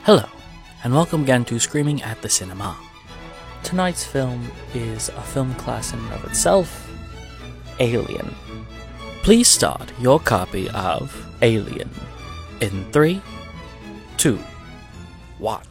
Hello, and welcome again to Screaming at the Cinema. Tonight's film is a film class in and of itself, Alien. Please start your copy of Alien in 3, 2, 1.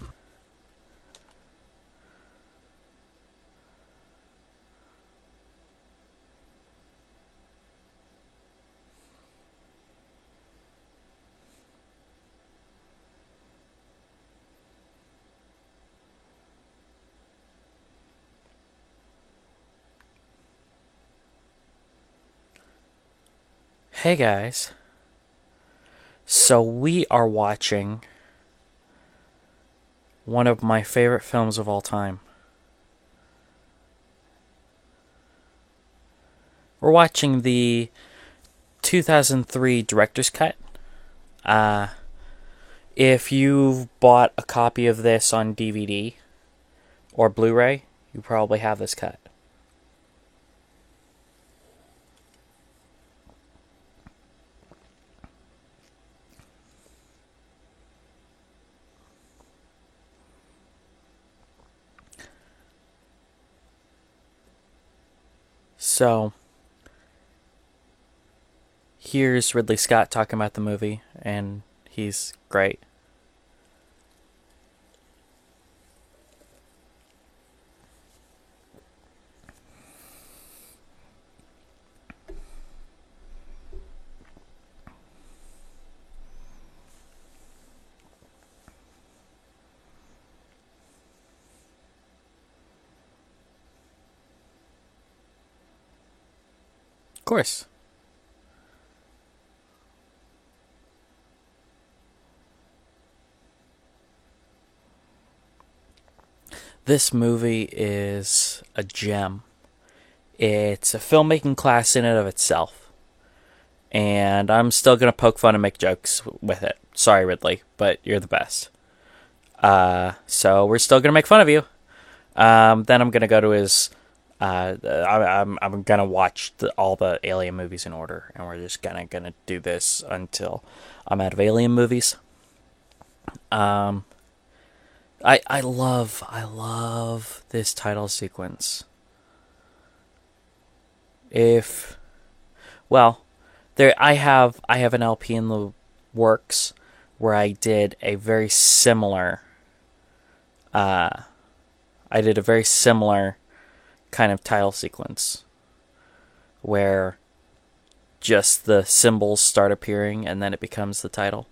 Hey guys, so we are watching one of my favorite films of all time. We're watching the 2003 director's cut. If you've bought a copy of this on DVD or Blu-ray, you probably have this cut. So, here's Ridley Scott talking about the movie, and he's great. Of course. This movie is a gem. It's a filmmaking class in and of itself. And I'm still going to poke fun and make jokes with it. Sorry, Ridley, but you're the best. So we're still going to make fun of you. Then I'm going to go to his... I'm going to watch all the Alien movies in order. And we're just going to do this until I'm out of Alien movies. I love this title sequence. I have an LP in the works where I did a very similar kind of title sequence where just the symbols start appearing and then it becomes the title.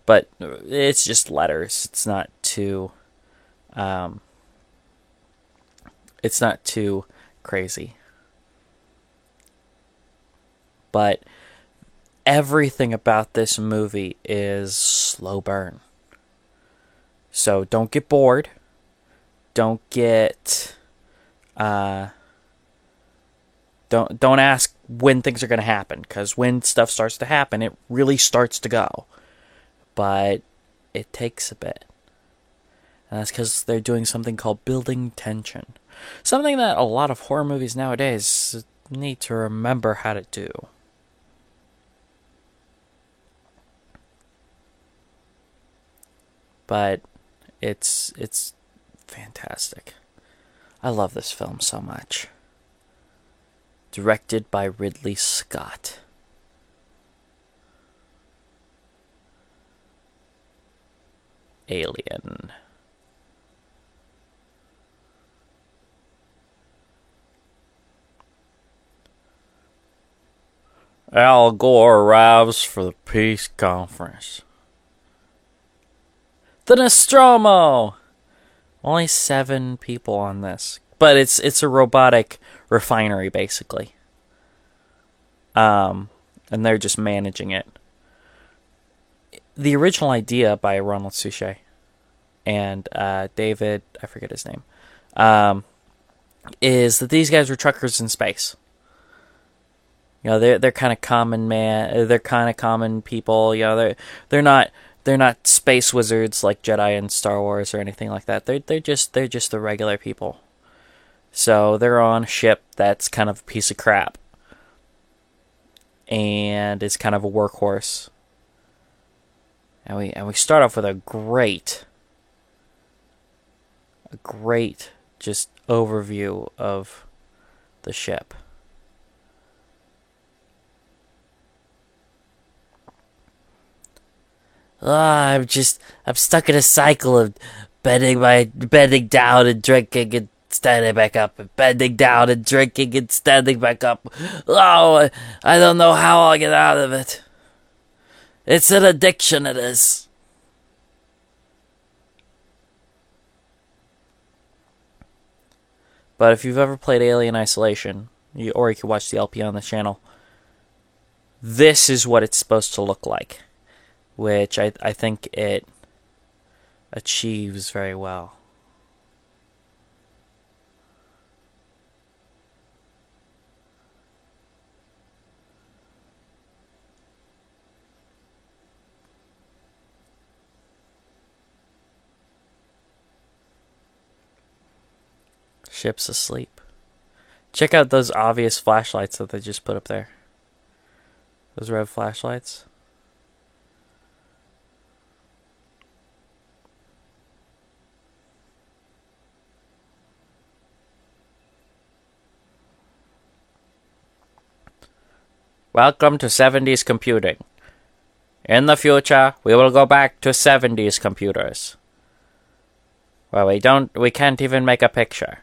But it's just letters. It's not too crazy. But everything about this movie is slow burn. So don't get bored. Don't get don't ask when things are going to happen, because when stuff starts to happen, it really starts to go. But it takes a bit. And that's because they're doing something called building tension. Something that a lot of horror movies nowadays need to remember how to do. But it's fantastic. I love this film so much. Directed by Ridley Scott. Alien. Al Gore arrives for the peace conference. The Nostromo! Only 7 people on this. But it's a robotic refinery, basically. And they're just managing it. The original idea by Ronald Suchet and David, I forget his name, is that these guys were truckers in space. You know, they're kind of common man. They're kind of common people. You know, they're not space wizards like Jedi in Star Wars or anything like that. They're just the regular people. So they're on a ship that's kind of a piece of crap, and is kind of a workhorse. And we start off with a great a great just overview of the ship. I'm stuck in a cycle of bending down and drinking and standing back up, and bending down and drinking and standing back up. Oh, I don't know how I'll get out of it. It's an addiction, it is. But if you've ever played Alien Isolation, or you can watch the LP on the channel, this is what it's supposed to look like, which I think it achieves very well. Ship's asleep. Check out those obvious flashlights that they just put up there. Those red flashlights. Welcome to 70s computing. In the future, we will go back to 70s computers. Well, we can't even make a picture.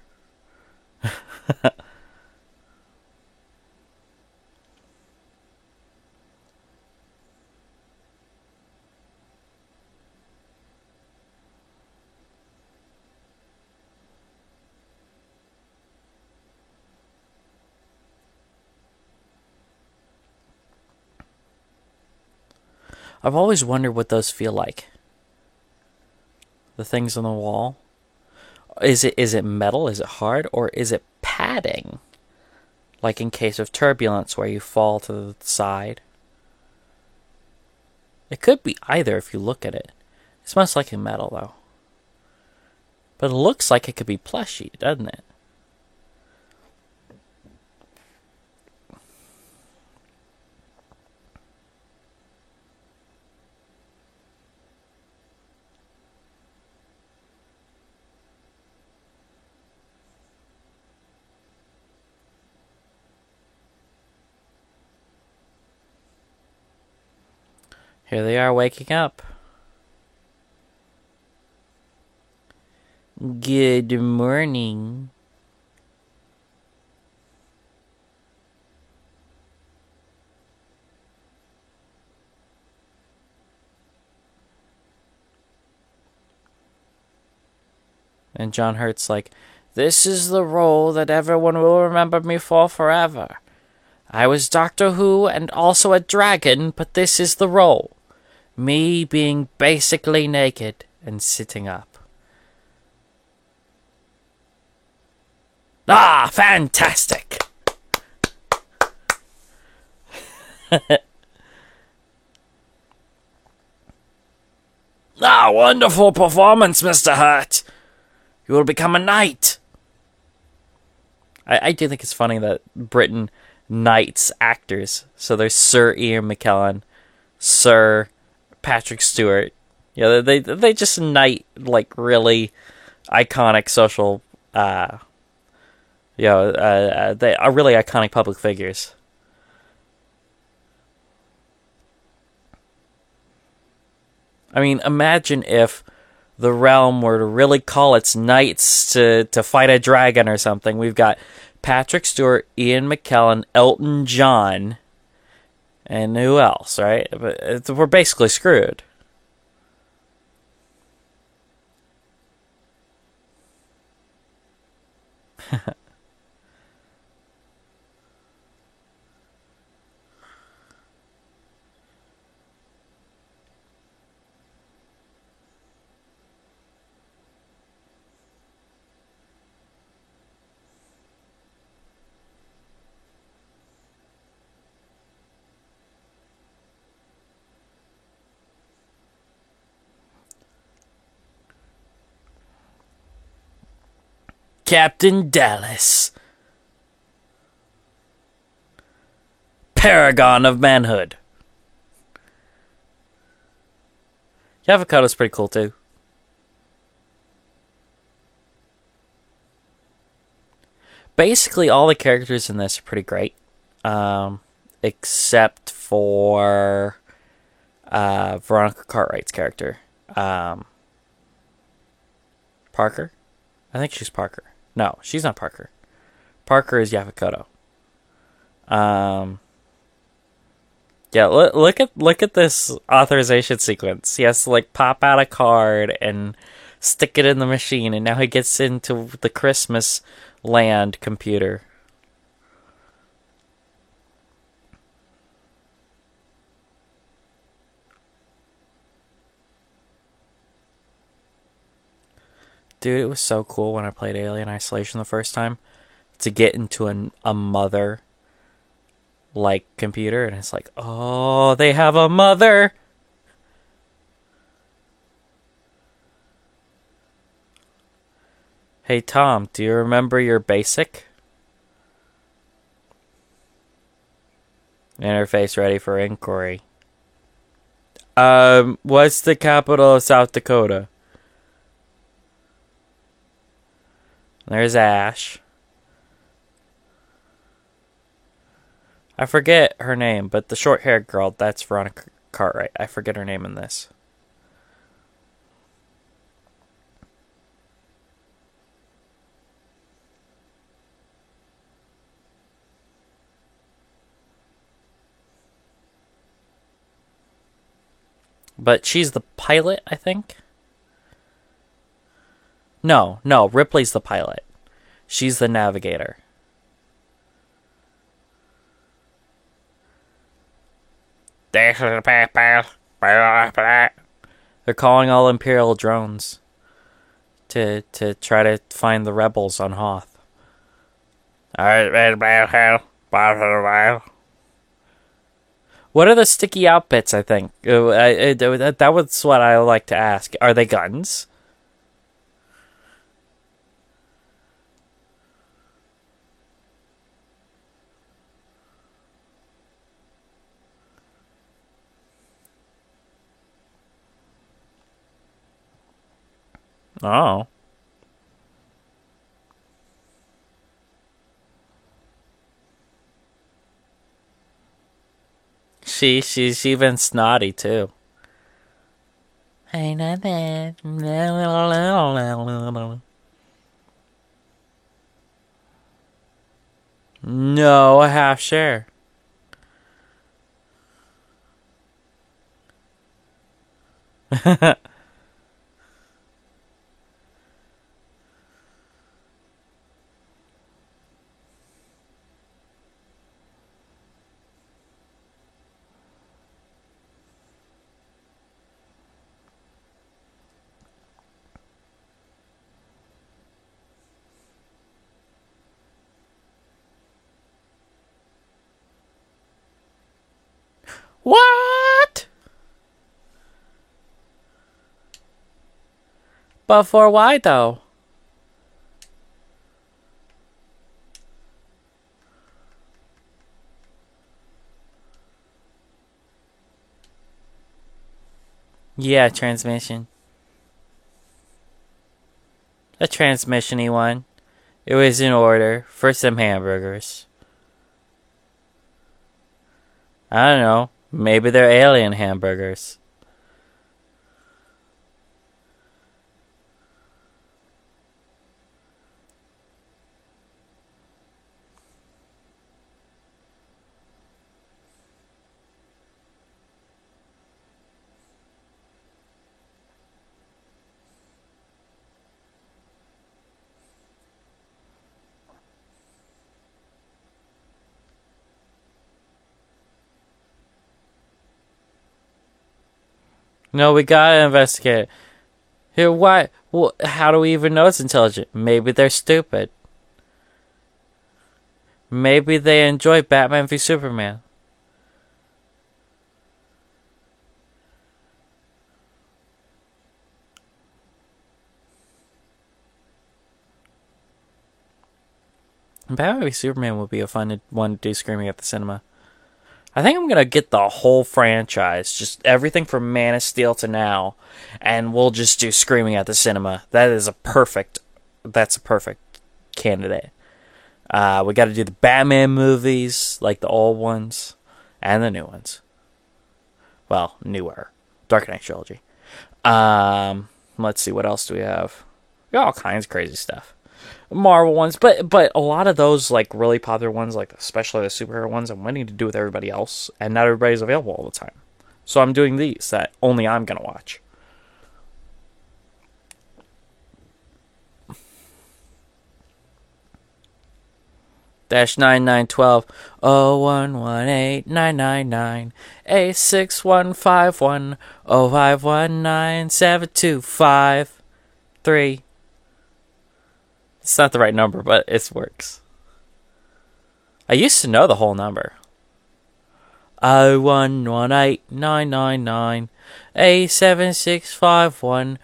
I've always wondered what those feel like. The things on the wall. Is it metal? Is it hard? Or is it padding? Like in case of turbulence where you fall to the side. It could be either if you look at it. It's most likely metal though. But it looks like it could be plushy, doesn't it? Here they are waking up. Good morning. And John Hurt's like, this is the role that everyone will remember me for forever. I was Doctor Who and also a dragon, but this is the role. Me being basically naked and sitting up. Ah, fantastic! Ah, wonderful performance, Mr. Hurt. You will become a knight. I do think it's funny that Britain knights actors. So there's Sir Ian McKellen, Sir Patrick Stewart. Yeah, they just knight like really iconic social, they are really iconic public figures. I mean, imagine if the realm were to really call its knights to fight a dragon or something. We've got Patrick Stewart, Ian McKellen, Elton John, and who else, right? But we're basically screwed. Captain Dallas. Paragon of manhood. Avocado's pretty cool too. Basically, all the characters in this are pretty great, except for Veronica Cartwright's character, Parker. I think she's Parker. No, she's not Parker. Parker is Yaphet Yeah, look at this authorization sequence. He has to like pop out a card and stick it in the machine, and now he gets into the Christmas land computer. Dude, it was so cool when I played Alien Isolation the first time to get into a mother like computer, and it's like, oh, they have a mother. Hey Tom, do you remember your basic? Interface ready for inquiry. What's the capital of South Dakota? There's Ash. I forget her name, but the short-haired girl, that's Veronica Cartwright. I forget her name in this. But she's the pilot, I think. No, Ripley's the pilot. She's the navigator. They're calling all Imperial drones to try to find the rebels on Hoth. What are the sticky out bits, I think? That was what I like to ask. Are they guns? Oh. She's even snotty too. Hey, not that. No, a half share. What? But for why though? Yeah, transmission. A transmission-y one. It was in order for some hamburgers. I don't know. Maybe they're alien hamburgers. No, we gotta investigate. Here, why? Well, how do we even know it's intelligent? Maybe they're stupid. Maybe they enjoy Batman v Superman. Batman v Superman would be a fun one to do screaming at the cinema. I think I'm gonna get the whole franchise, just everything from Man of Steel to now, and we'll just do screaming at the cinema. That's a perfect candidate. We got to do the Batman movies, like the old ones, and the new ones. Well, newer. Dark Knight trilogy. Let's see, what else do we have? We got all kinds of crazy stuff. Marvel ones, but a lot of those, like, really popular ones, like especially the superhero ones, I'm waiting to do with everybody else, and not everybody's available all the time. So I'm doing these that only I'm gonna watch. Dash 9912 0118999 A6151 0519 7253. It's not the right number, but it works. I used to know the whole number. 0118999 A7651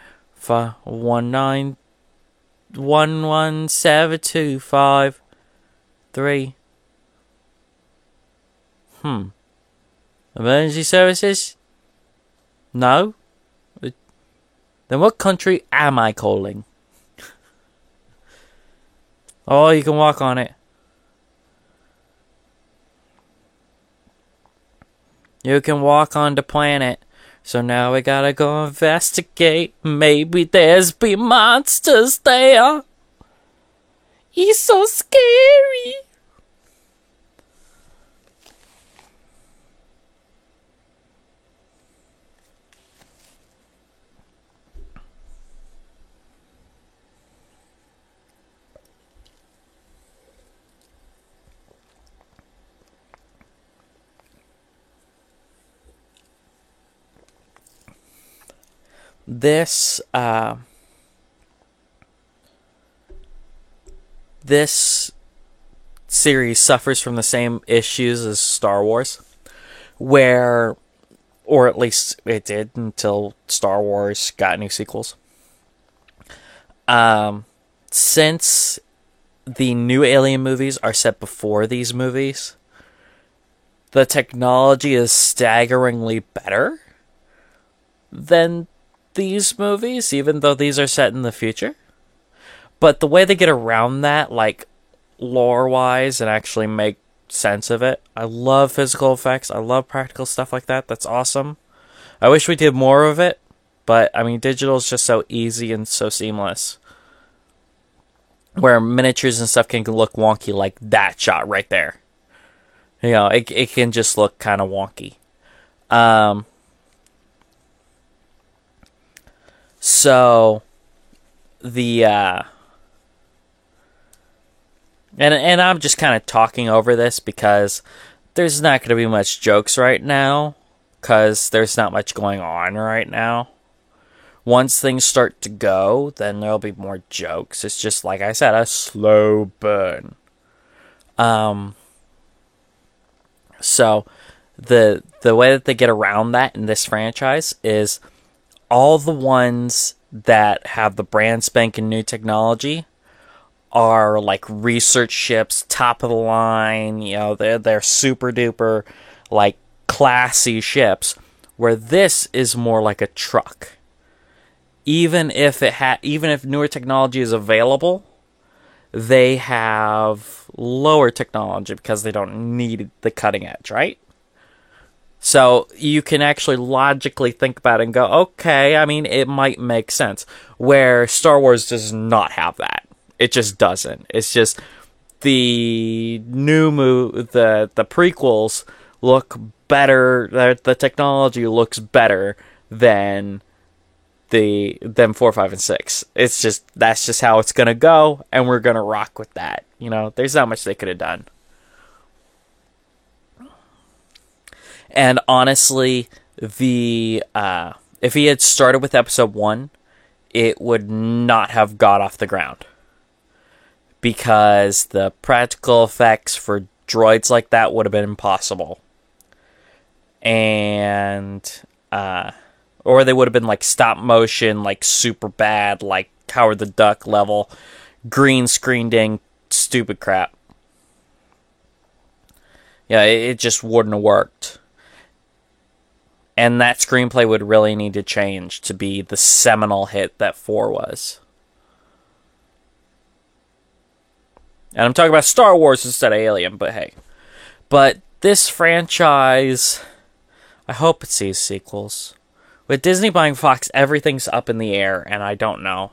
1911725 3. Emergency services? No? Then what country am I calling? Oh, you can walk on it. You can walk on the planet. So now we gotta go investigate. Maybe there's be monsters there. He's so scary. This series suffers from the same issues as Star Wars, where, or at least it did until Star Wars got new sequels. Since the new Alien movies are set before these movies, the technology is staggeringly better than these movies, even though these are set in the future. But the way they get around that, like, lore-wise, and actually make sense of it. I love physical effects. I love practical stuff like that. That's awesome. I wish we did more of it, but, I mean, digital is just so easy and so seamless. Where miniatures and stuff can look wonky, like that shot right there. You know, it can just look kind of wonky. So, And I'm just kind of talking over this because there's not going to be much jokes right now, because there's not much going on right now. Once things start to go, then there'll be more jokes. It's just, like I said, a slow burn. So, the way that they get around that in this franchise is all the ones that have the brand spanking new technology are like research ships, top of the line, you know, they're super duper, like, classy ships, where this is more like a truck. Even if newer technology is available, they have lower technology because they don't need the cutting edge, right? So you can actually logically think about it and go, okay, I mean, it might make sense. Where Star Wars does not have that. It just doesn't. It's just the the prequels look better. The technology looks better than 4, 5, and 6. It's just, that's just how it's gonna go, and we're gonna rock with that. You know, there's not much they could have done. And honestly, if he had started with episode 1, it would not have got off the ground. Because the practical effects for droids like that would have been impossible. And, or they would have been like stop motion, like super bad, like Howard the Duck level, green screening, stupid crap. Yeah, it just wouldn't have worked. And that screenplay would really need to change to be the seminal hit that 4 was. And I'm talking about Star Wars instead of Alien, but hey. But this franchise, I hope it sees sequels. With Disney buying Fox, everything's up in the air, and I don't know.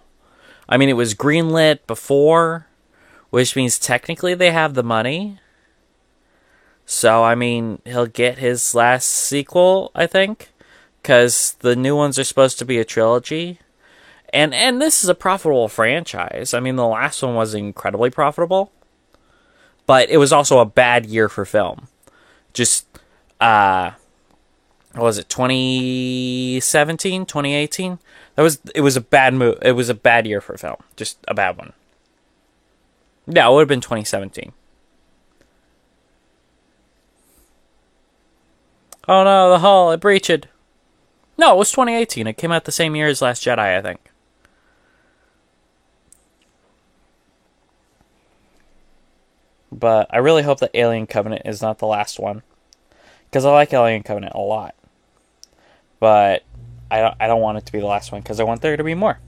I mean, it was greenlit before, which means technically they have the money. So, I mean, he'll get his last sequel, I think, because the new ones are supposed to be a trilogy. And this is a profitable franchise. I mean, the last one was incredibly profitable, but it was also a bad year for film. Just, what was it, 2017, 2018? It was a bad move. It was a bad year for film. Just a bad one. Yeah, it would have been 2017. Oh no, the hull, it breached. No, it was 2018. It came out the same year as Last Jedi, I think. But I really hope that Alien Covenant is not the last one, because I like Alien Covenant a lot. But I don't want it to be the last one, because I want there to be more.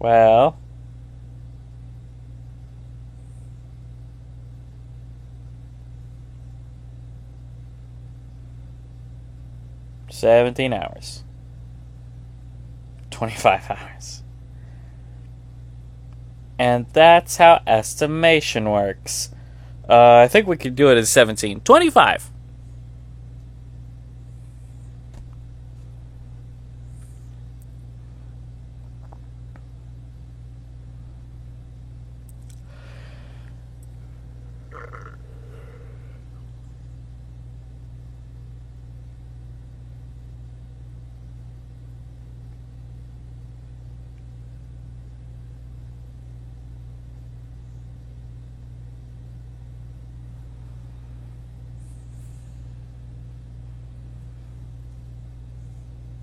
Well, 17 hours. 25 hours. And that's how estimation works. I think we could do it as 17. 25.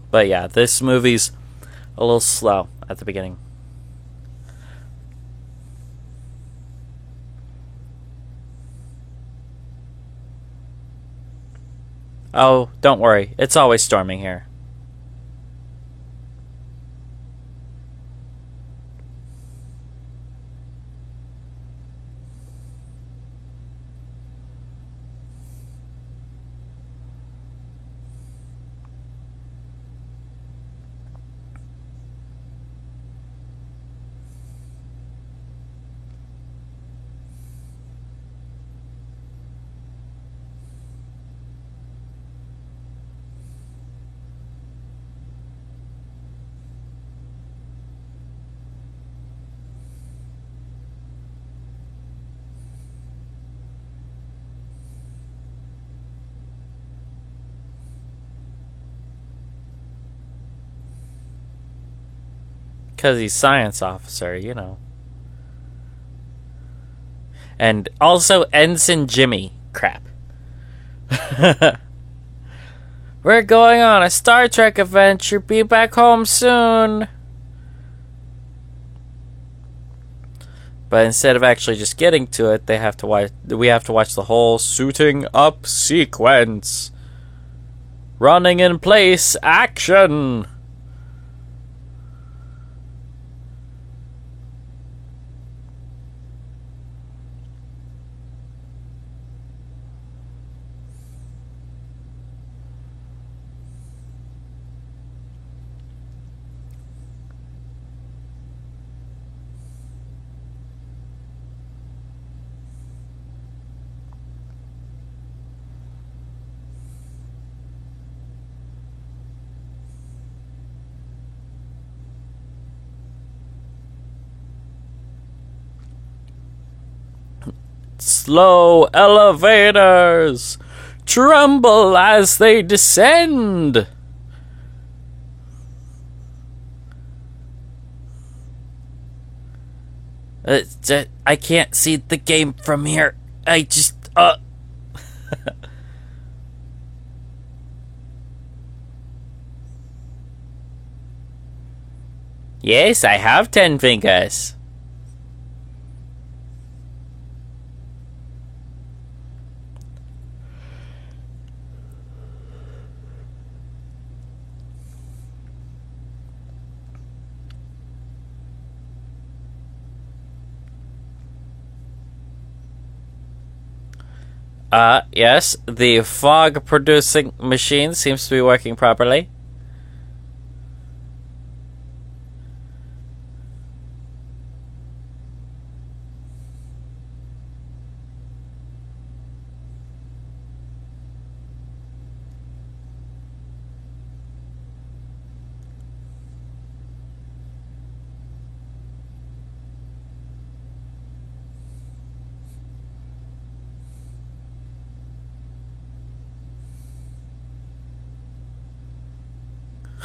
But yeah, this movie's a little slow at the beginning. Oh, don't worry. It's always storming here. Because he's science officer, you know. And also Ensign Jimmy. Crap. We're going on a Star Trek adventure. Be back home soon. But instead of actually just getting to it, we have to watch the whole suiting up sequence. Running in place, action! Slow elevators tremble as they descend. I can't see the game from here. I just Yes, I have 10 fingers. Yes, the fog producing machine seems to be working properly.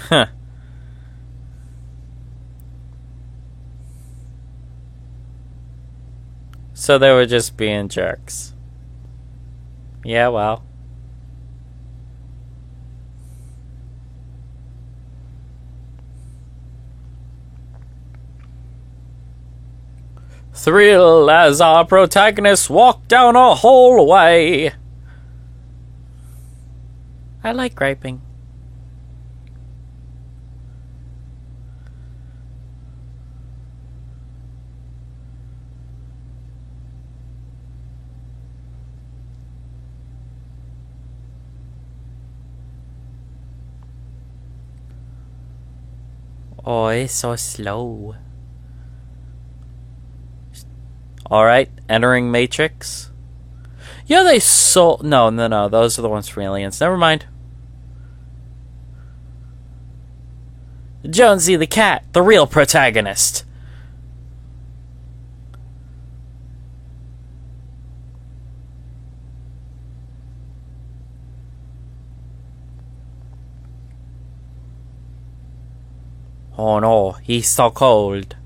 Huh. So they were just being jerks. Yeah, well. Thrill as our protagonists walk down a hallway. I like griping. Oh, it's so slow. Alright, entering Matrix. Yeah, they sold. No. Those are the ones from Aliens. Never mind. Jonesy the cat, the real protagonist. Oh no, he's so cold.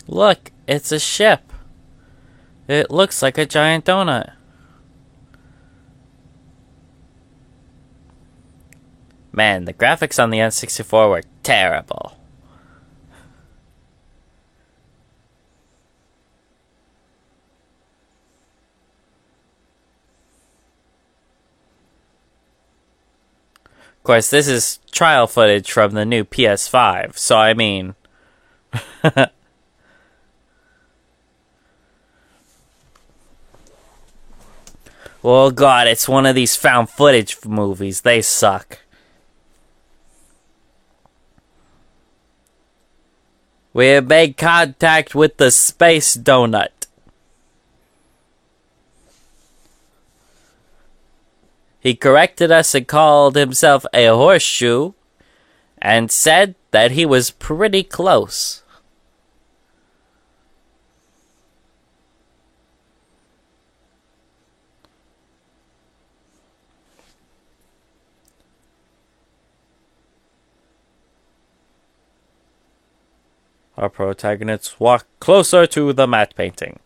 Look, it's a ship. It looks like a giant donut. Man, the graphics on the N64 were terrible. Of course, this is trial footage from the new PS5, so I mean... Well, God, it's one of these found footage movies. They suck. We have made contact with the space donut. He corrected us and called himself a horseshoe and said that he was pretty close. Our protagonists walk closer to the matte painting.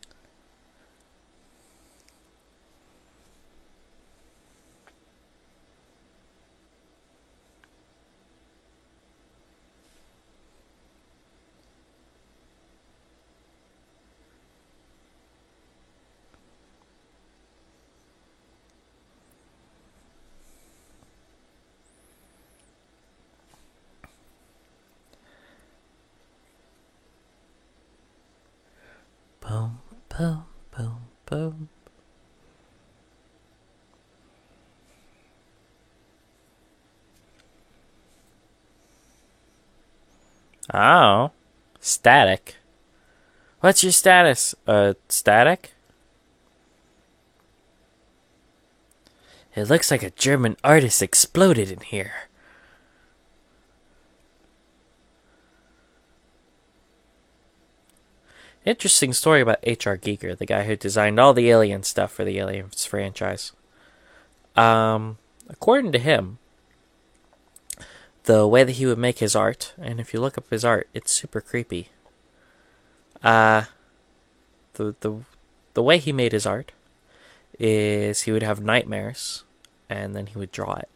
Boom, boom, boom, boom. Oh. Static. What's your status? Static? It looks like a German artist exploded in here. Interesting story about H.R. Giger, the guy who designed all the Alien stuff for the Aliens franchise. According to him, the way that he would make his art, and if you look up his art, it's super creepy. The way he made his art is he would have nightmares, and then he would draw it.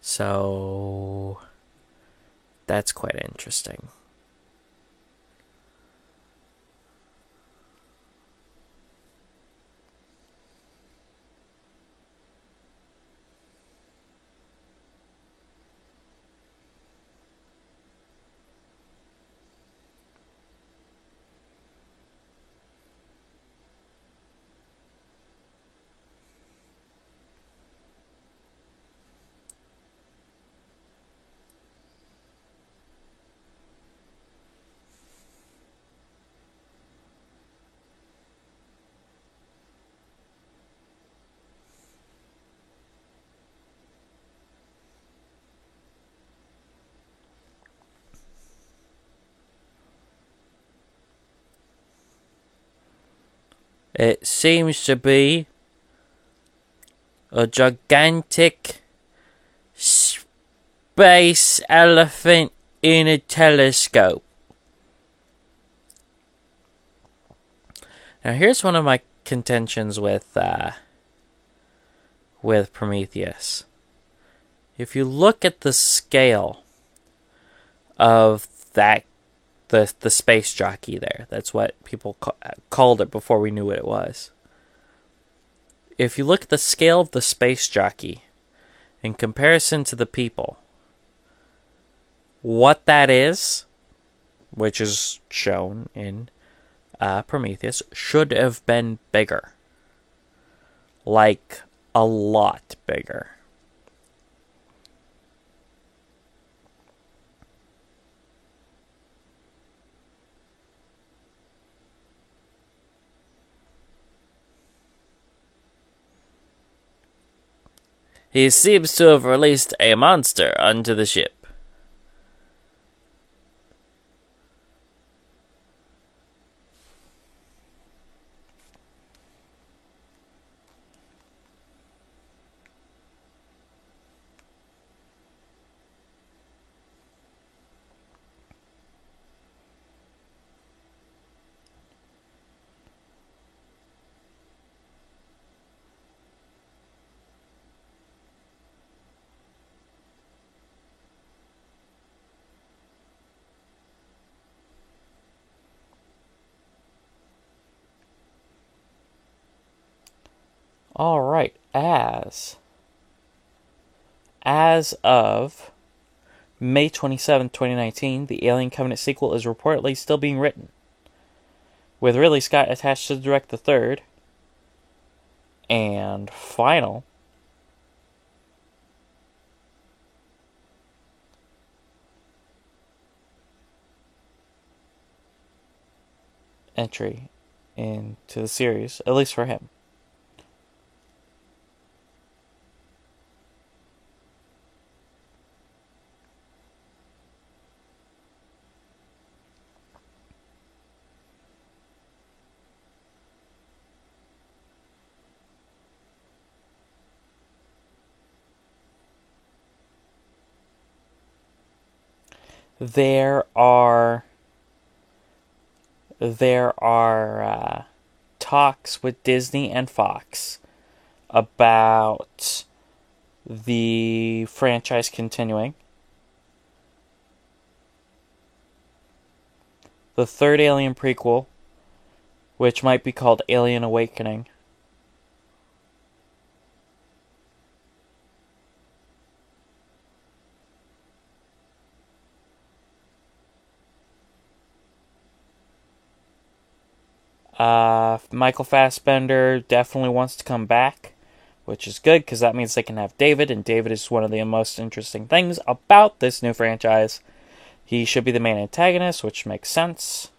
So that's quite interesting. It seems to be a gigantic space elephant in a telescope. Now, here's one of my contentions with Prometheus. If you look at the scale of that, the space jockey there, that's what people called it before we knew what it was. If you look at the scale of the space jockey in comparison to the people, what that is, which is shown in Prometheus, should have been bigger. Like, a lot bigger. He seems to have released a monster onto the ship. Alright, as of May 27, 2019, the Alien Covenant sequel is reportedly still being written, with Ridley Scott attached to direct the third and final entry into the series, at least for him. There are talks with Disney and Fox about the franchise continuing. The third Alien prequel, which might be called Alien Awakening, Michael Fassbender definitely wants to come back, which is good because that means they can have David, and David is one of the most interesting things about this new franchise. He should be the main antagonist, which makes sense.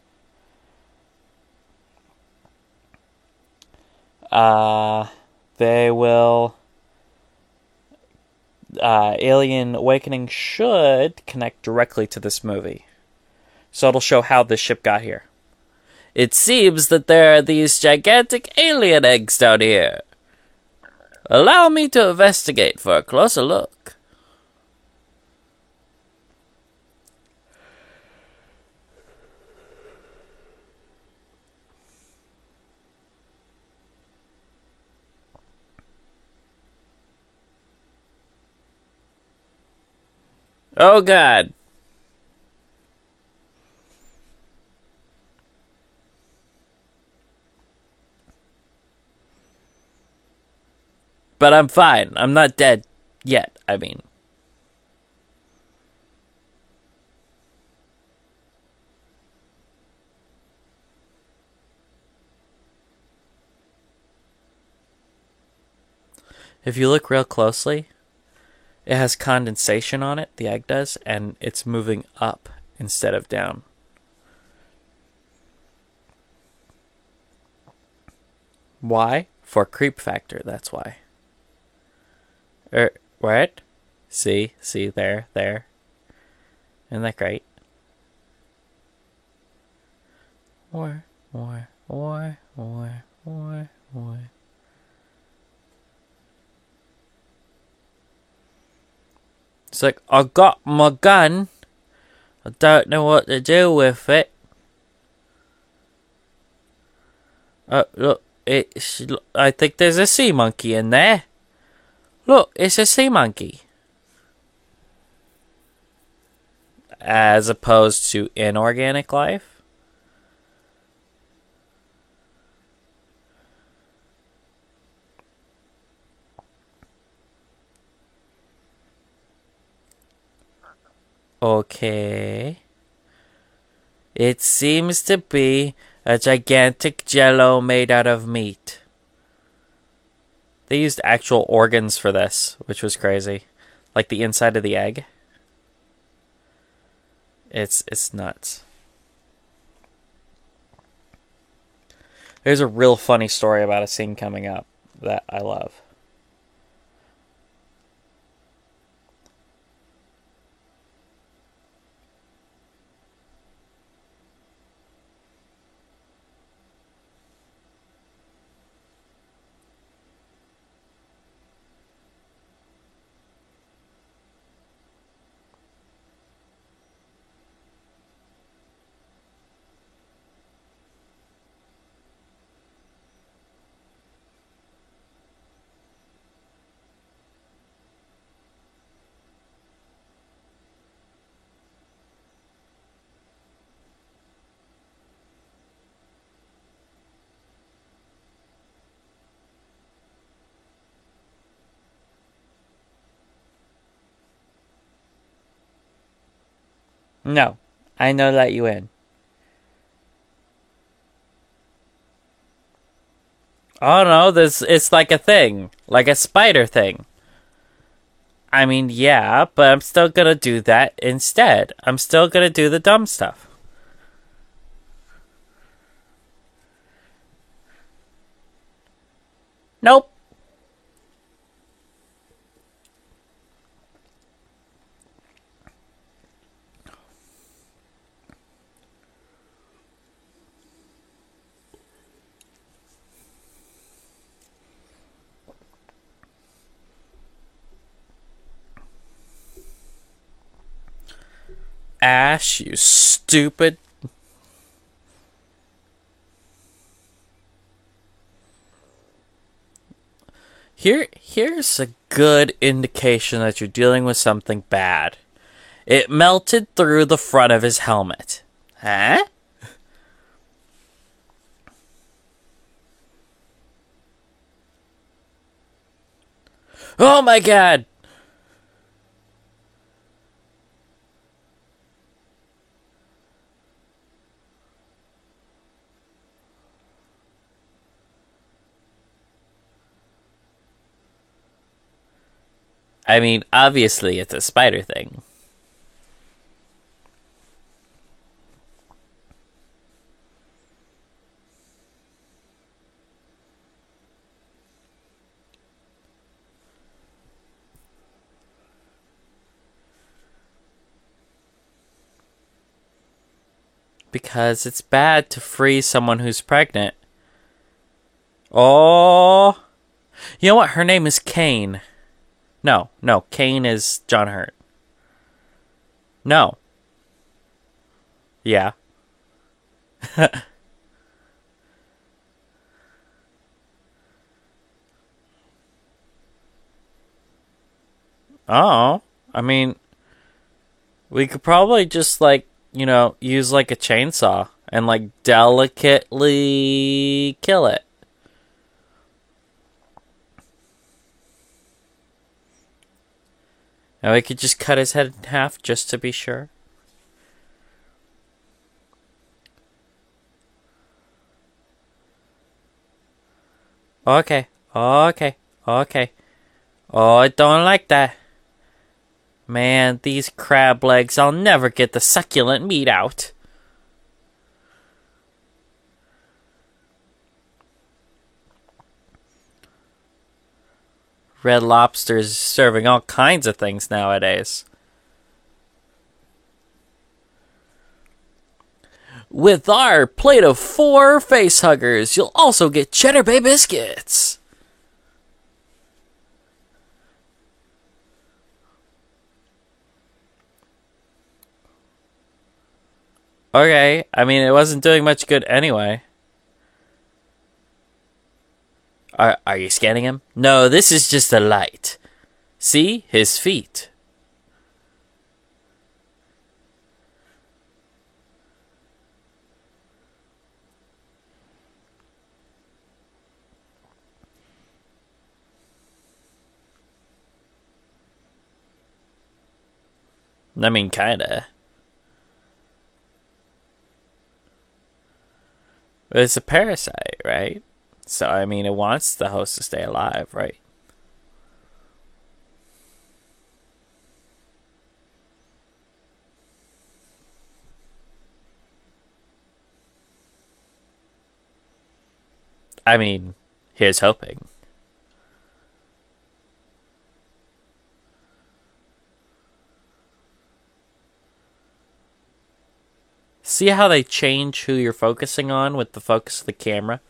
They will... Alien Awakening should connect directly to this movie. So it'll show how this ship got here. It seems that there are these gigantic alien eggs down here. Allow me to investigate for a closer look. Oh God. But I'm fine. I'm not dead yet, I mean. If you look real closely, it has condensation on it, the egg does, and it's moving up instead of down. Why? For creep factor, that's why. What? See, there. Isn't that great? More. It's like, I got my gun. I don't know what to do with it. Look, I think there's a sea monkey in there. Look, it's a sea monkey. As opposed to inorganic life. Okay. It seems to be a gigantic jello made out of meat. They used actual organs for this, which was crazy. Like the inside of the egg. It's nuts. There's a real funny story about a scene coming up that I love. No, I know let you in. Oh no, it's like a thing. Like a spider thing. I mean, yeah, but I'm still gonna do that instead. I'm still gonna do the dumb stuff. Nope. Ash, you stupid. Here's a good indication that you're dealing with something bad. It melted through the front of his helmet. Huh? Oh my God! I mean, obviously it's a spider thing. because it's bad to freeze someone who's pregnant. Oh, you know what? Her name is Kane. No, Kane is John Hurt. No. Yeah. Oh, I mean, we could probably just, like, use, like, a chainsaw and, like, delicately kill it. And we could just cut his head in half just to be sure. Okay. Oh, I don't like that. Man, these crab legs, I'll never get the succulent meat out. Red Lobster's serving all kinds of things nowadays. With our plate of 4 face huggers, you'll also get Cheddar Bay biscuits. Okay, I mean, it wasn't doing much good anyway. Are you scanning him? No, this is just a light. See? His feet. I mean, kinda. But it's a parasite, right? So, I mean, it wants the host to stay alive, right? I mean, here's hoping. See how they change who you're focusing on with the focus of the camera?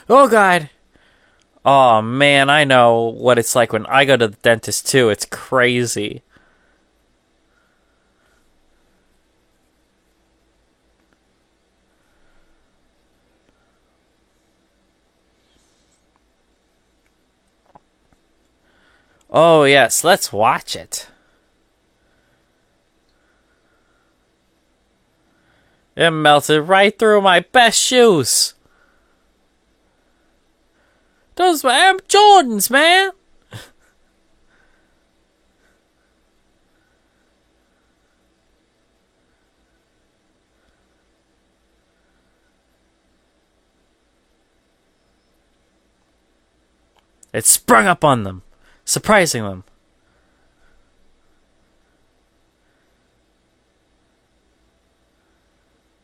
Oh, God. Oh, man, I know what it's like when I go to the dentist, too. It's crazy. Oh, yes, let's watch it. It melted right through my best shoes. Those were Air Jordans, man. It sprung up on them, surprising them.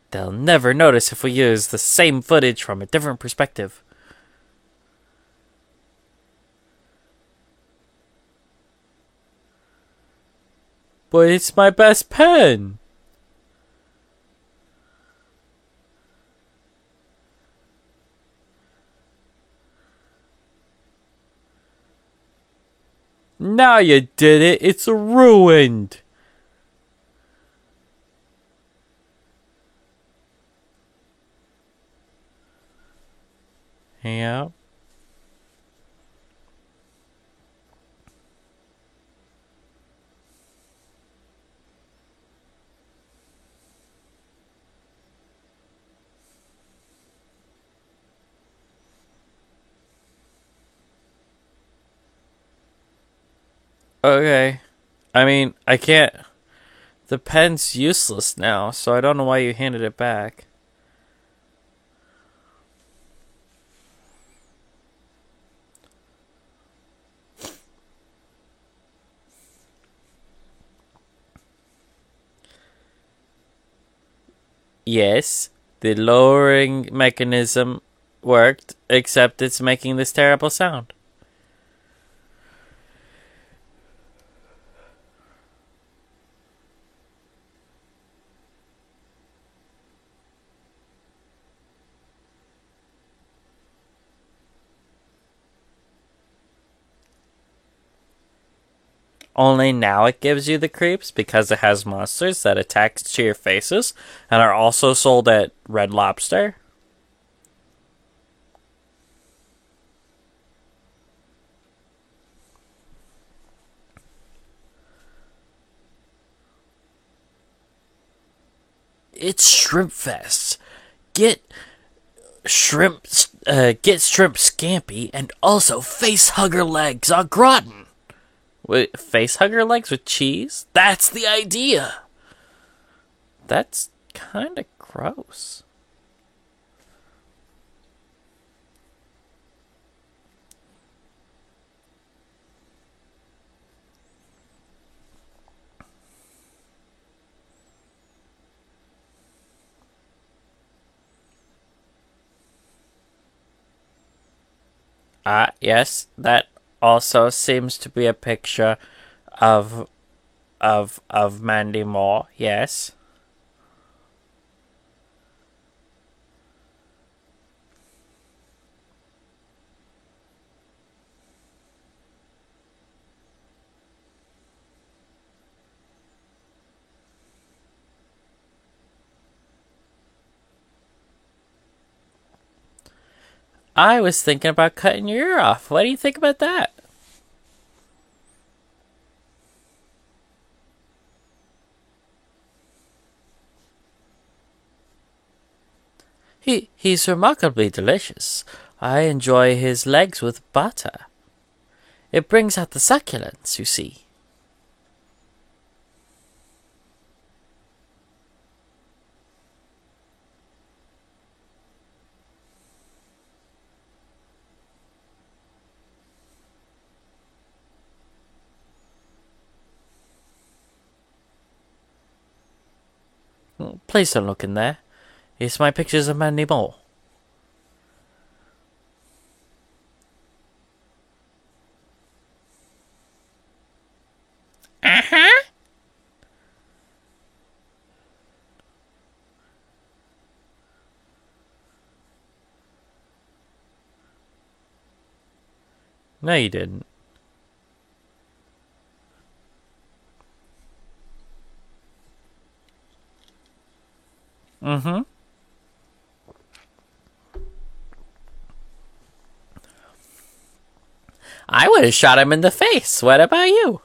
They'll never notice if we use the same footage from a different perspective. But it's my best pen. Now you did it. It's ruined. Yeah. Okay. I mean, I can't. The pen's useless now, so I don't know why you handed it back. Yes, the lowering mechanism worked, except it's making this terrible sound. Only now it gives you the creeps because it has monsters that attack to your faces and are also sold at Red Lobster. It's Shrimp Fest. Get shrimp scampi and also face hugger legs au gratin. Wait, face hugger legs with cheese? That's the idea. That's kind of gross. Yes, that also seems to be a picture of Mandy Moore. Yes. I was thinking about cutting your ear off. What do you think about that? He's remarkably delicious. I enjoy his legs with butter. It brings out the succulence, you see. Please don't look in there. It's my pictures of Mandy Moore. Uh-huh. No, you didn't. Mm-hmm. I would have shot him in the face. What about you?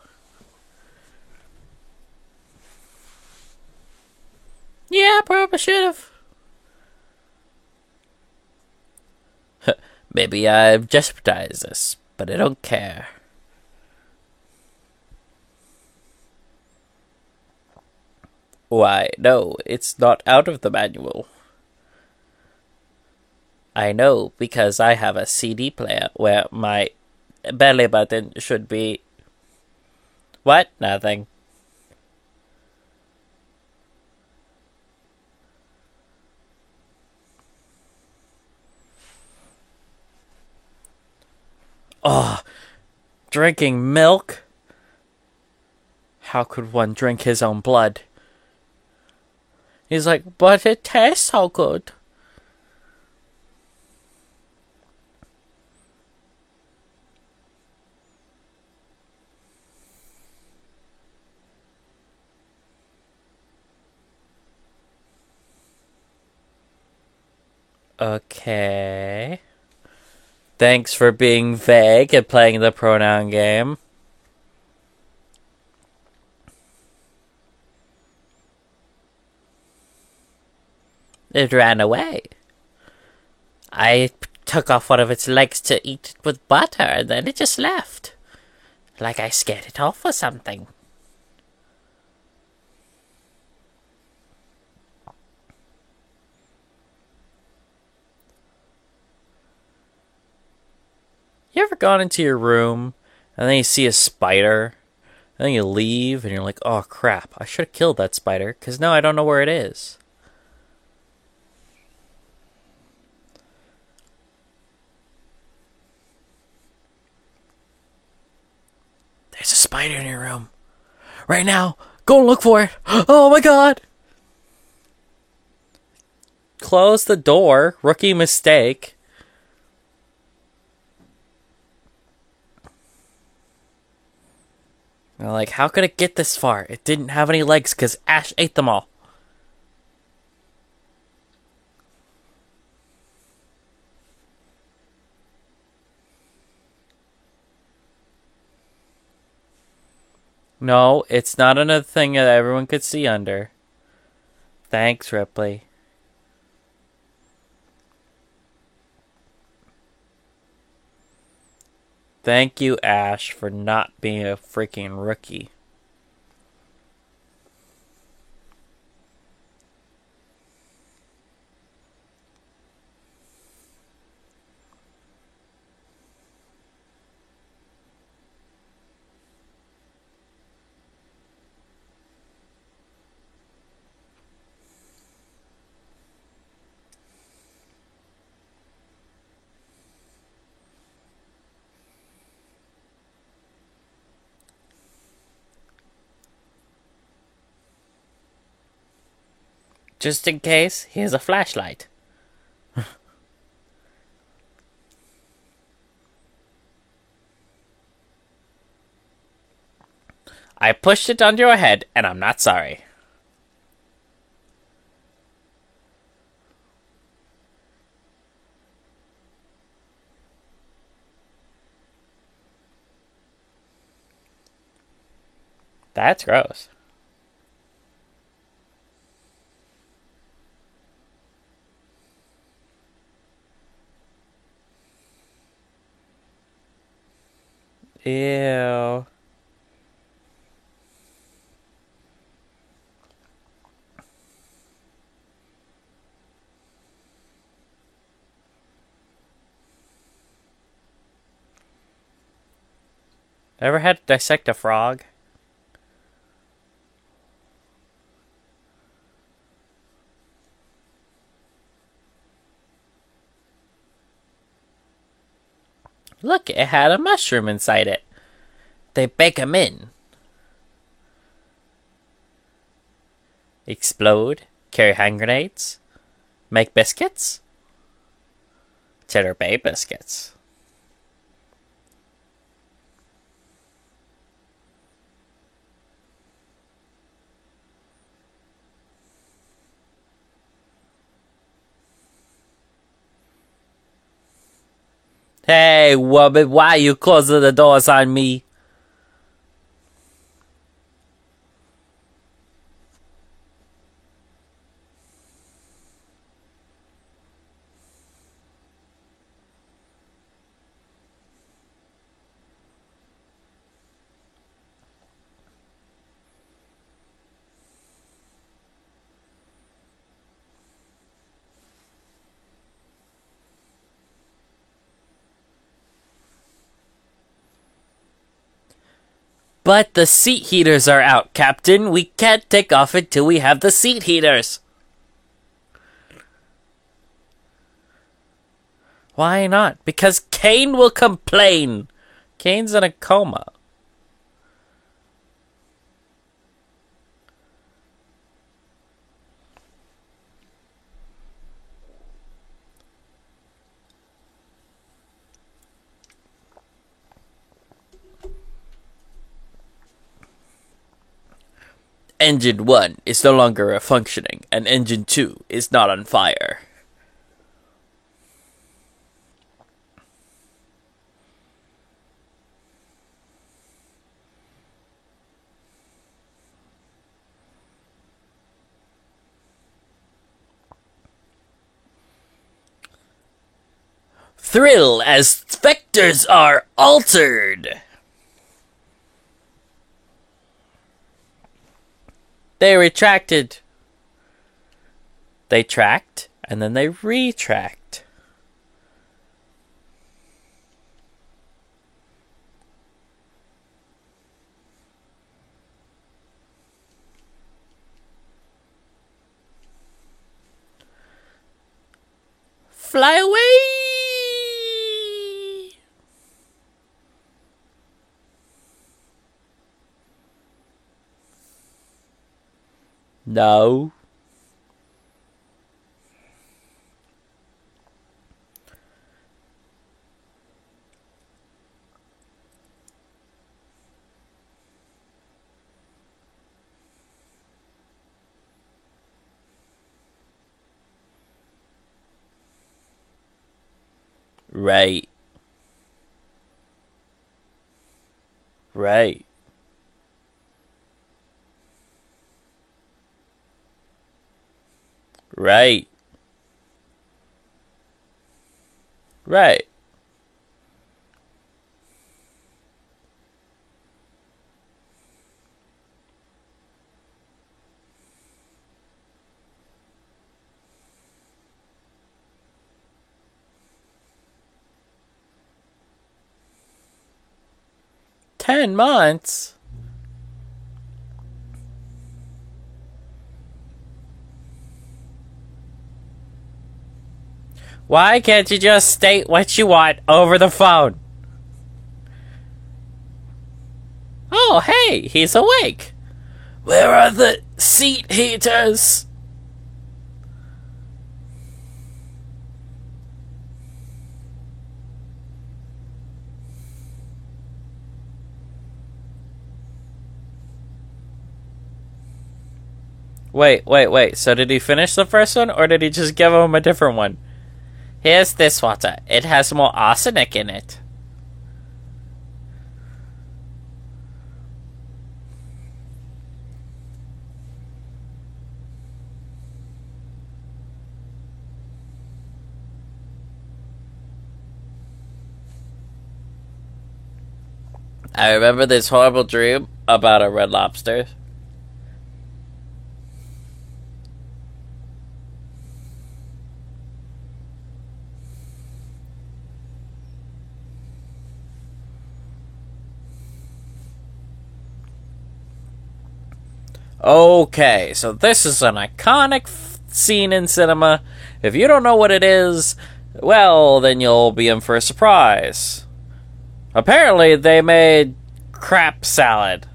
Yeah, probably should have. Maybe I've jeopardized this, but I don't care. Why, no, it's not out of the manual. I know, because I have a CD player where my belly button should be... What? Nothing. Oh, drinking milk? How could one drink his own blood? He's like, but it tastes so good. Okay. Thanks for being vague and playing the pronoun game. It ran away. I took off one of its legs to eat it with butter, and then it just left. Like I scared it off or something. You ever gone into your room, and then you see a spider, and then you leave, and you're like, oh crap, I should have killed that spider, because now I don't know where it is. spider in your room. Right now. Go and look for it. Oh my god. Close the door. Rookie mistake. Like, how could it get this far? It didn't have any legs because Ash ate them all. No, it's not another thing that everyone could see under. Thanks, Ripley. Thank you, Ash, for not being a freaking rookie. Just in case, here's a flashlight. I pushed it under your head, and I'm not sorry. That's gross. Ew. Ever had to dissect a frog? Look, it had a mushroom inside it. They bake 'em in. Explode. Carry hand grenades. Make biscuits. Cheddar Bay biscuits. Hey, woman, why you closing the doors on me? But the seat heaters are out, Captain. We can't take off until we have the seat heaters. Why not? Because Kane will complain. Kane's in a coma. Engine 1 is no longer functioning, and Engine 2 is not on fire. Thrill as vectors are altered. They retracted. They tracked, and then they retract. Fly away! No. Right. Right. Right. Right. $10. Why can't you just state what you want over the phone? Oh, hey, he's awake. Where are the seat heaters? Wait. So did he finish the first one, or did he just give him a different one? Here's this water. It has more arsenic in it. I remember this horrible dream about a red lobster. Okay, so this is an iconic scene in cinema. If you don't know what it is, well, then you'll be in for a surprise. Apparently, they made crap salad.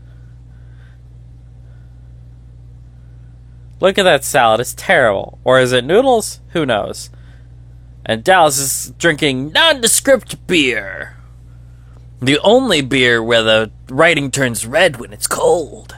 Look at that salad, it's terrible. Or is it noodles? Who knows? And Dallas is drinking nondescript beer. The only beer where the writing turns red when it's cold.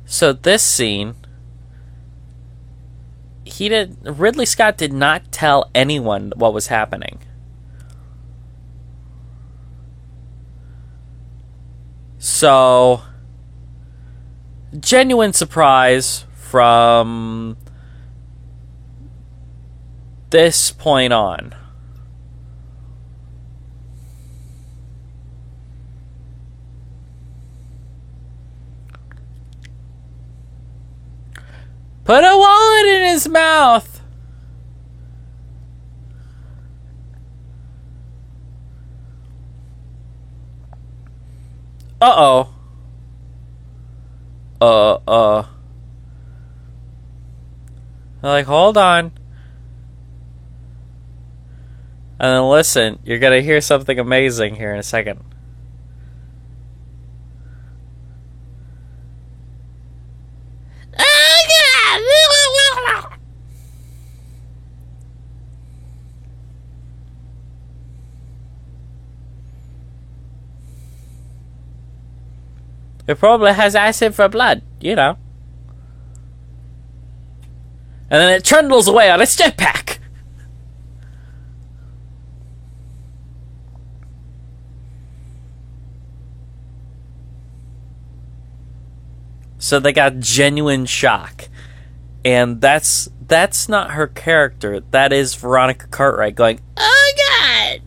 So this scene, Ridley Scott did not tell anyone what was happening. So, genuine surprise from this point on. Put a wallet in his mouth. Uh-oh. Like, hold on. And then listen, you're gonna hear something amazing here in a second. It probably has acid for blood, you know. And then it trundles away on its jetpack. So they got genuine shock. And that's not her character. That is Veronica Cartwright going, "Oh God!"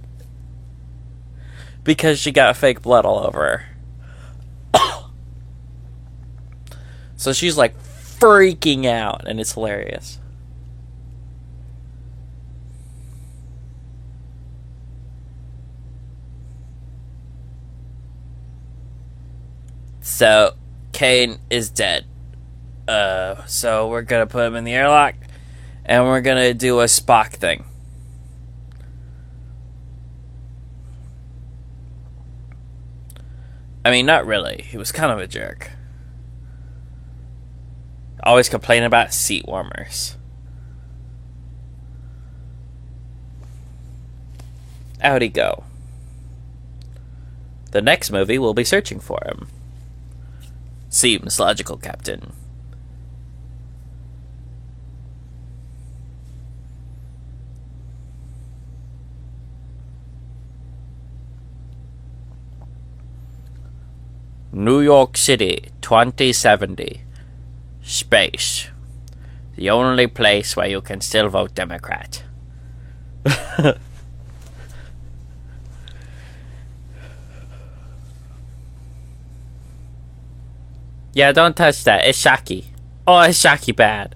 Because she got fake blood all over her. So she's like freaking out, and it's hilarious. So Kane is dead. So we're gonna put him in the airlock, and we're gonna do a Spock thing. I mean, not really. He was kind of a jerk. Always complaining about seat warmers. Out he go. The next movie we'll be searching for him. Seems logical, Captain. New York City, 2070. Space. The only place where you can still vote Democrat. Yeah, don't touch that. It's Shaki. Oh, it's Shaki bad.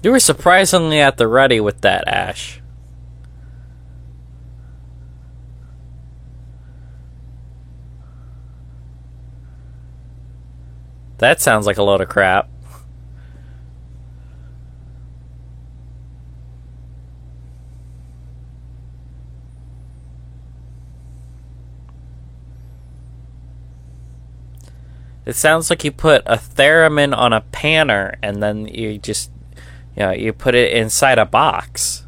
You were surprisingly at the ready with that, Ash. That sounds like a load of crap. It sounds like you put a theremin on a panner and then you just, you put it inside a box.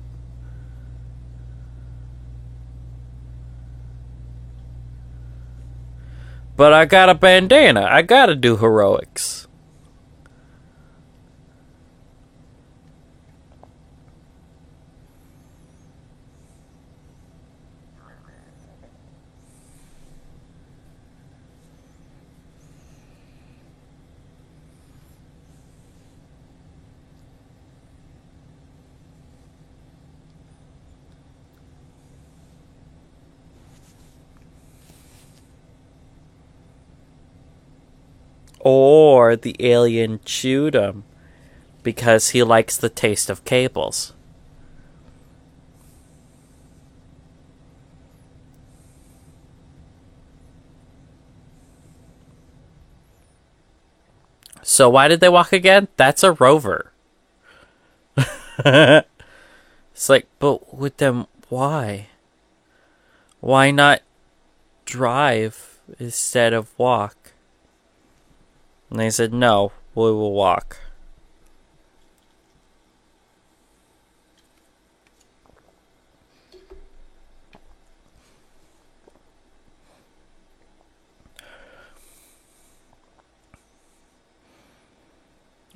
But I got a bandana. I gotta do heroics. Or the alien chewed him because he likes the taste of cables. So why did they walk again? That's a rover. It's like, but with them, why? Why not drive instead of walk? And they said, no, we will walk.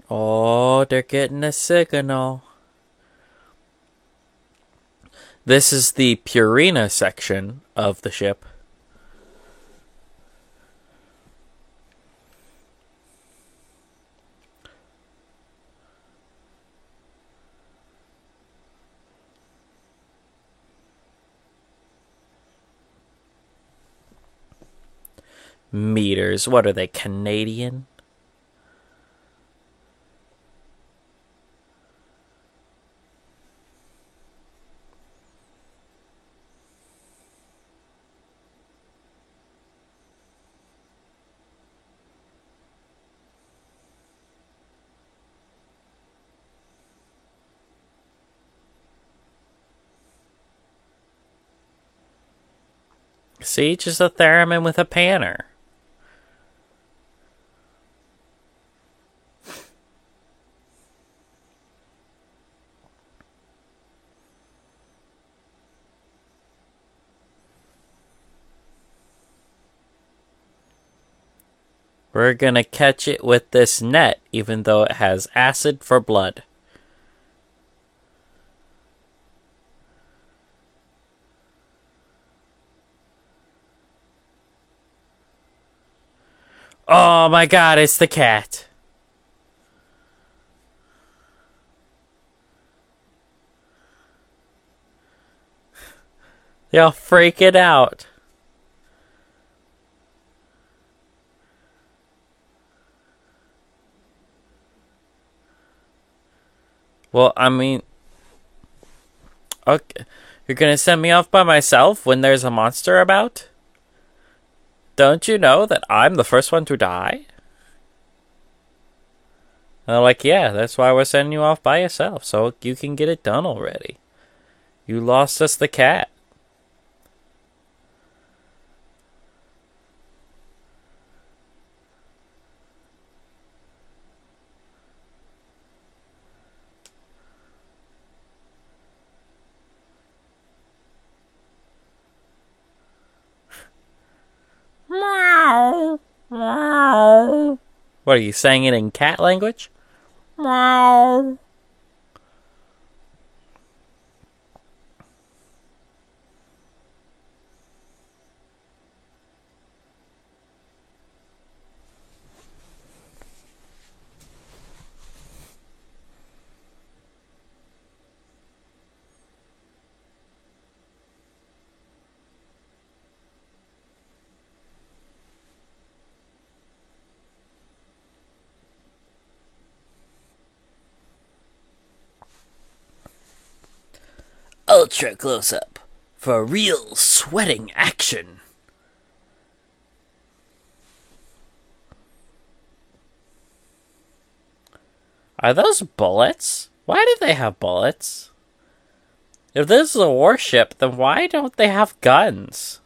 Oh, they're getting a signal. This is the Purina section of the ship. Meters. What are they, Canadian? See, just a theremin with a panner. We're gonna catch it with this net, even though it has acid for blood. Oh my god, it's the cat. They'll freak it out. Well, I mean, okay, you're gonna send me off by myself when there's a monster about? Don't you know that I'm the first one to die? And they're like, yeah, that's why we're sending you off by yourself, so you can get it done already. You lost us the cat. Meow. Meow. What are you saying it in cat language? Meow. Ultra close up for real sweating action. Are those bullets? Why do they have bullets? If this is a warship, then why don't they have guns?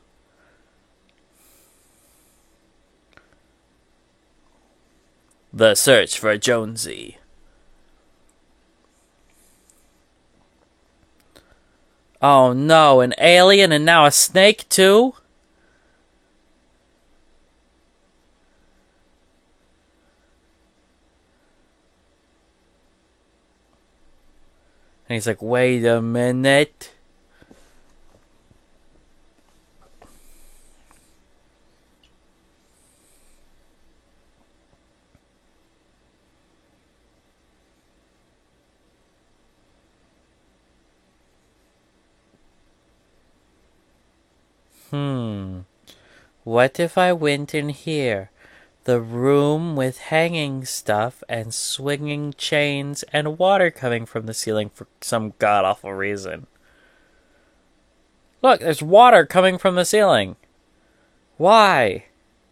The search for Jonesy. Oh no, an alien and now a snake too? And he's like, wait a minute. What if I went in here? The room with hanging stuff and swinging chains and water coming from the ceiling for some god-awful reason. Look, there's water coming from the ceiling. Why?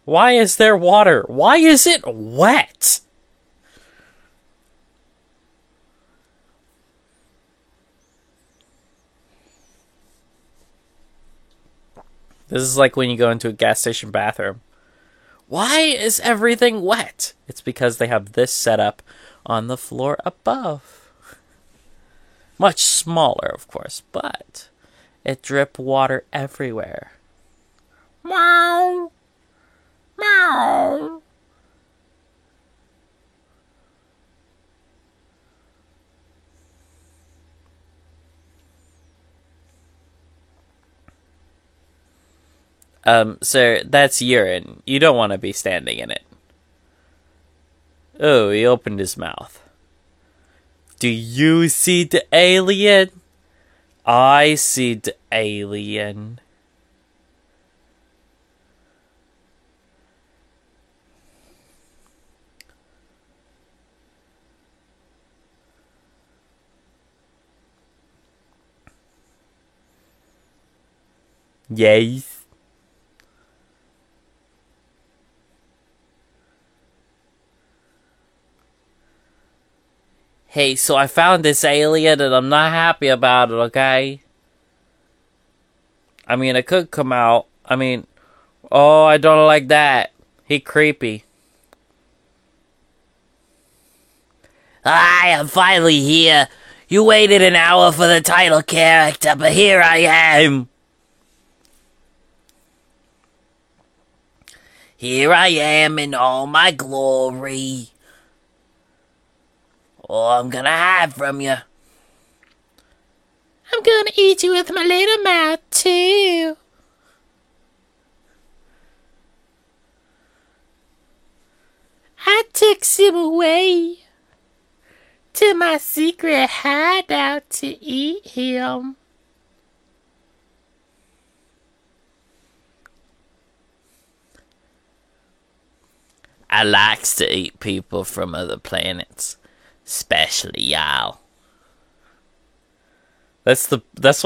Why is there water? Why is it wet? This is like when you go into a gas station bathroom. Why is everything wet? It's because they have this set up on the floor above. Much smaller, of course, but it dripped water everywhere. Meow. Meow. Sir, that's urine. You don't want to be standing in it. Oh, he opened his mouth. Do you see the alien? I see the alien. Yes. Hey, so I found this alien and I'm not happy about it, okay? I mean, it could come out. I mean, oh, I don't like that. He creepy. I am finally here. You waited an hour for the title character, but here I am. Here I am in all my glory. All I'm gonna hide from you. I'm gonna eat you with my little mouth, too. I took him away to my secret hideout to eat him. I likes to eat people from other planets, especially y'all. That's one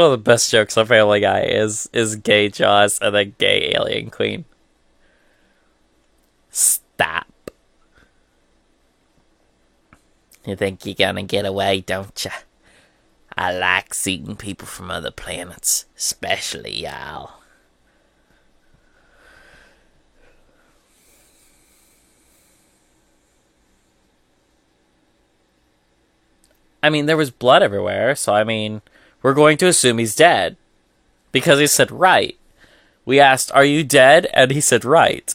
of the best jokes on Family Guy is gay Jaws and then gay alien queen. Stop. You think you're gonna get away, don't ya? I like seeing people from other planets, especially y'all. I mean, there was blood everywhere, so I mean, we're going to assume he's dead. Because he said right. We asked, are you dead? And he said right.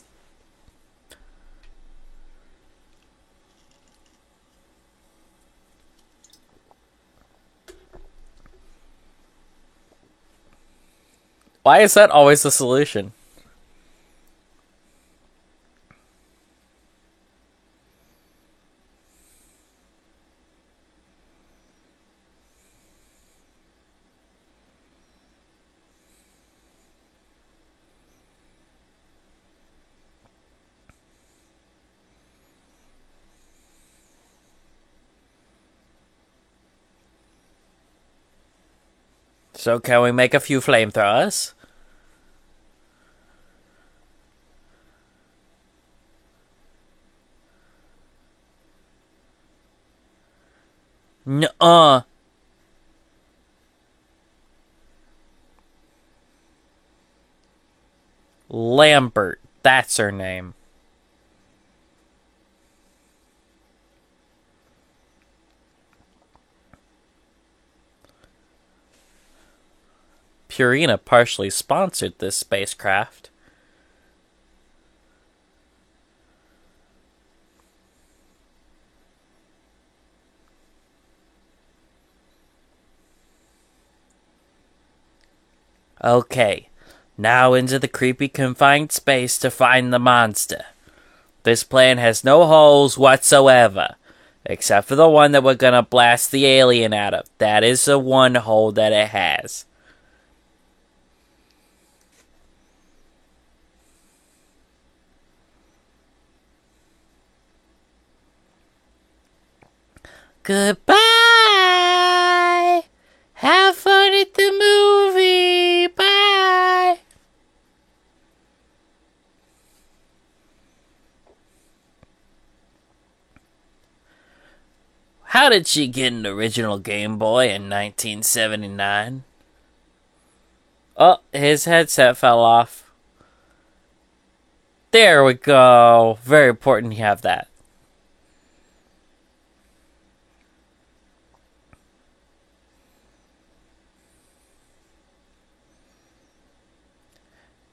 Why is that always the solution? So can we make a few flamethrowers? Nuh-uh. Lambert. That's her name. Purina partially sponsored this spacecraft. Okay, now into the creepy confined space to find the monster. This plan has no holes whatsoever, except for the one that we're gonna blast the alien out of. That is the one hole that it has. Goodbye! Have fun at the movie! Bye! How did she get an original Game Boy in 1979? Oh, his headset fell off. There we go. Very important you have that.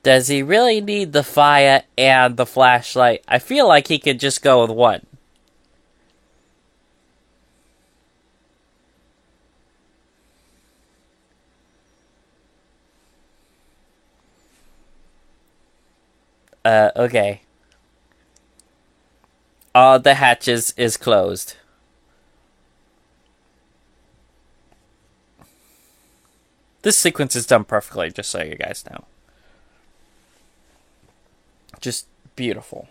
Does he really need the fire and the flashlight? I feel like he could just go with one. Okay. All the hatches is closed. This sequence is done perfectly, just so you guys know. Just beautiful.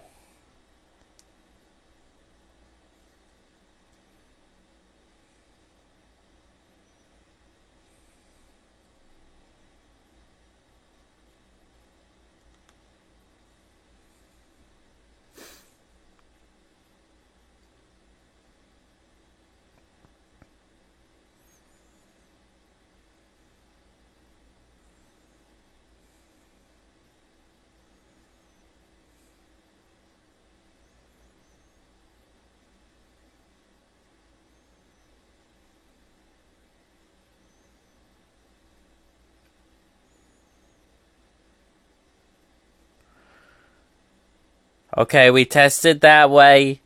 Okay, we tested that way.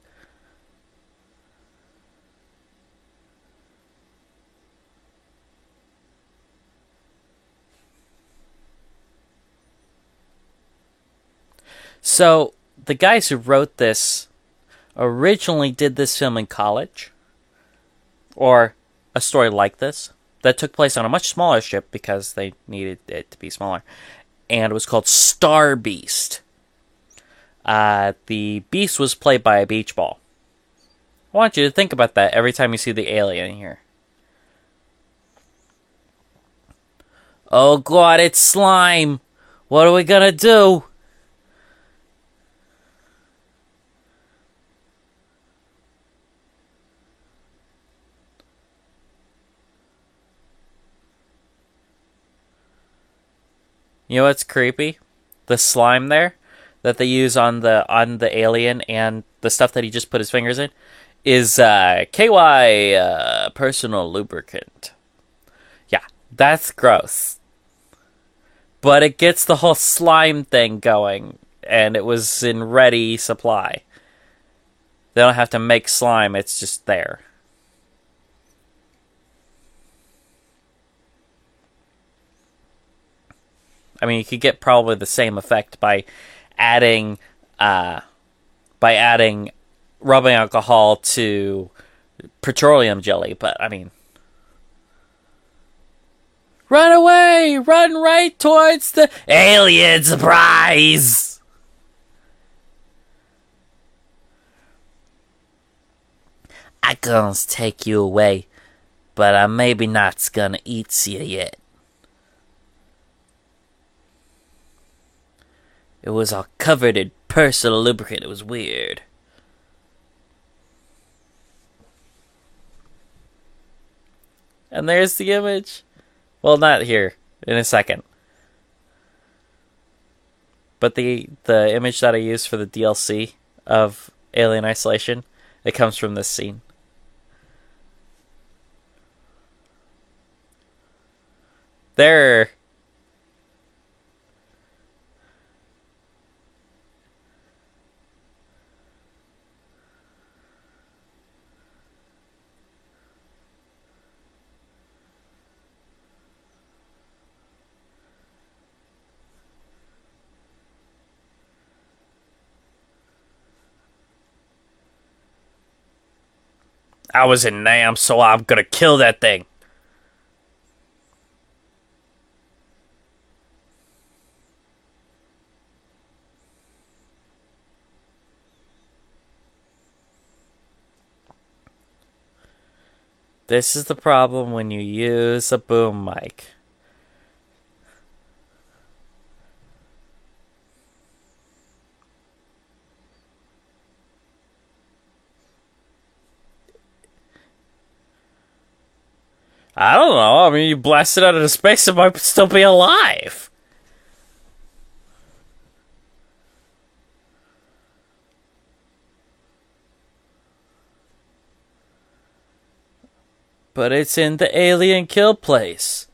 So, the guys who wrote this originally did this film in college. Or a story like this. That took place on a much smaller ship because they needed it to be smaller. And it was called Star Beast. The beast was played by a beach ball. I want you to think about that every time you see the alien here. Oh god, it's slime! What are we gonna do? You know what's creepy? The slime there that they use on the alien and the stuff that he just put his fingers in is KY personal lubricant. Yeah, that's gross. But it gets the whole slime thing going, and it was in ready supply. They don't have to make slime, it's just there. I mean, you could get probably the same effect adding uh, by adding rubbing alcohol to petroleum jelly, but I mean, run away! Run right towards the alien surprise! I gonna take you away, but I maybe not gonna eat you yet. It was all covered in personal lubricant. It was weird. And there's the image. Well, not here. In a second. But the image that I used for the DLC of Alien Isolation, it comes from this scene. There. I was in Nam, so I'm gonna kill that thing. This is the problem when you use a boom mic. I don't know. I mean, you blast it out into space, it might still be alive. But it's in the alien kill place.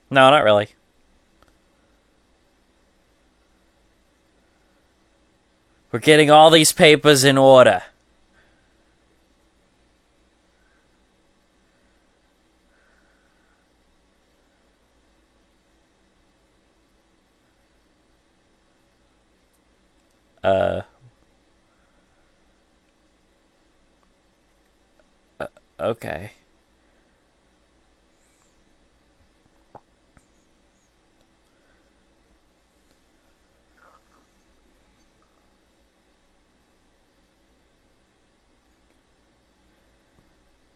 No, not really. We're getting all these papers in order. Okay.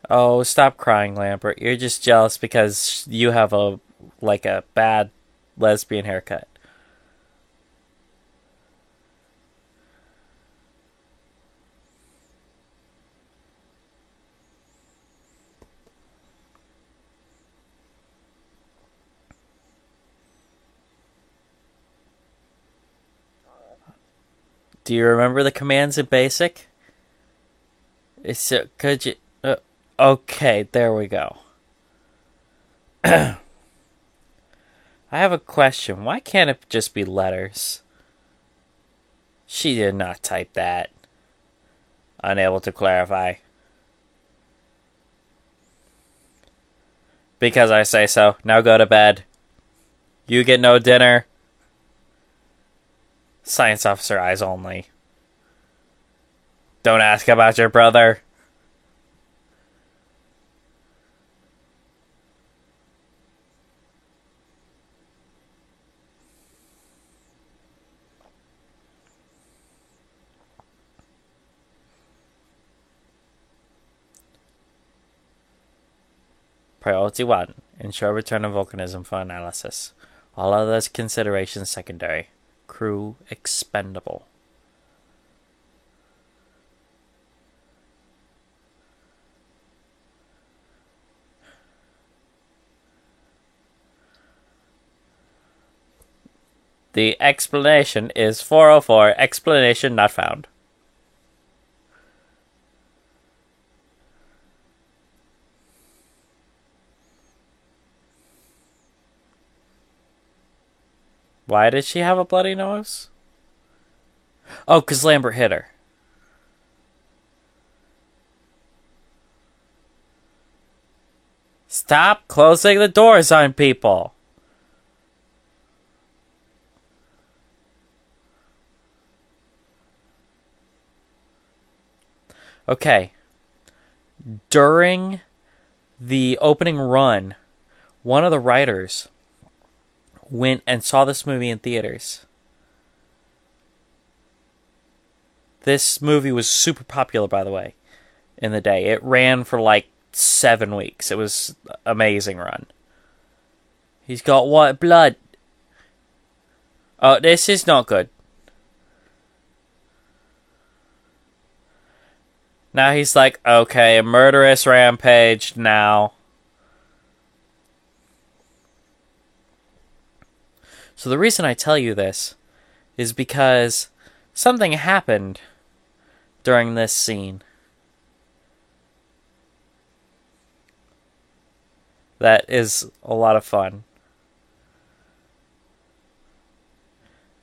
Oh, stop crying, Lambert. You're just jealous because you have a bad lesbian haircut. Do you remember the commands in BASIC? Could you? Okay, there we go. I have a question. Why can't it just be letters? She did not type that. Unable to clarify. Because I say so. Now go to bed. You get no dinner. Science officer eyes only. Don't ask about your brother. Priority 1. Ensure return of volcanism for analysis. All other considerations secondary. Crew expendable. The explanation is 404. Explanation not found. Why did she have a bloody nose? Oh, because Lambert hit her. Stop closing the doors on people. Okay. During the opening run, one of the writers went and saw this movie in theaters. This movie was super popular, by the way, in the day. It ran for like 7 weeks. It was an amazing run. He's got white blood. Oh, this is not good. Now he's like, okay, a murderous rampage now. So the reason I tell you this is because something happened during this scene that is a lot of fun.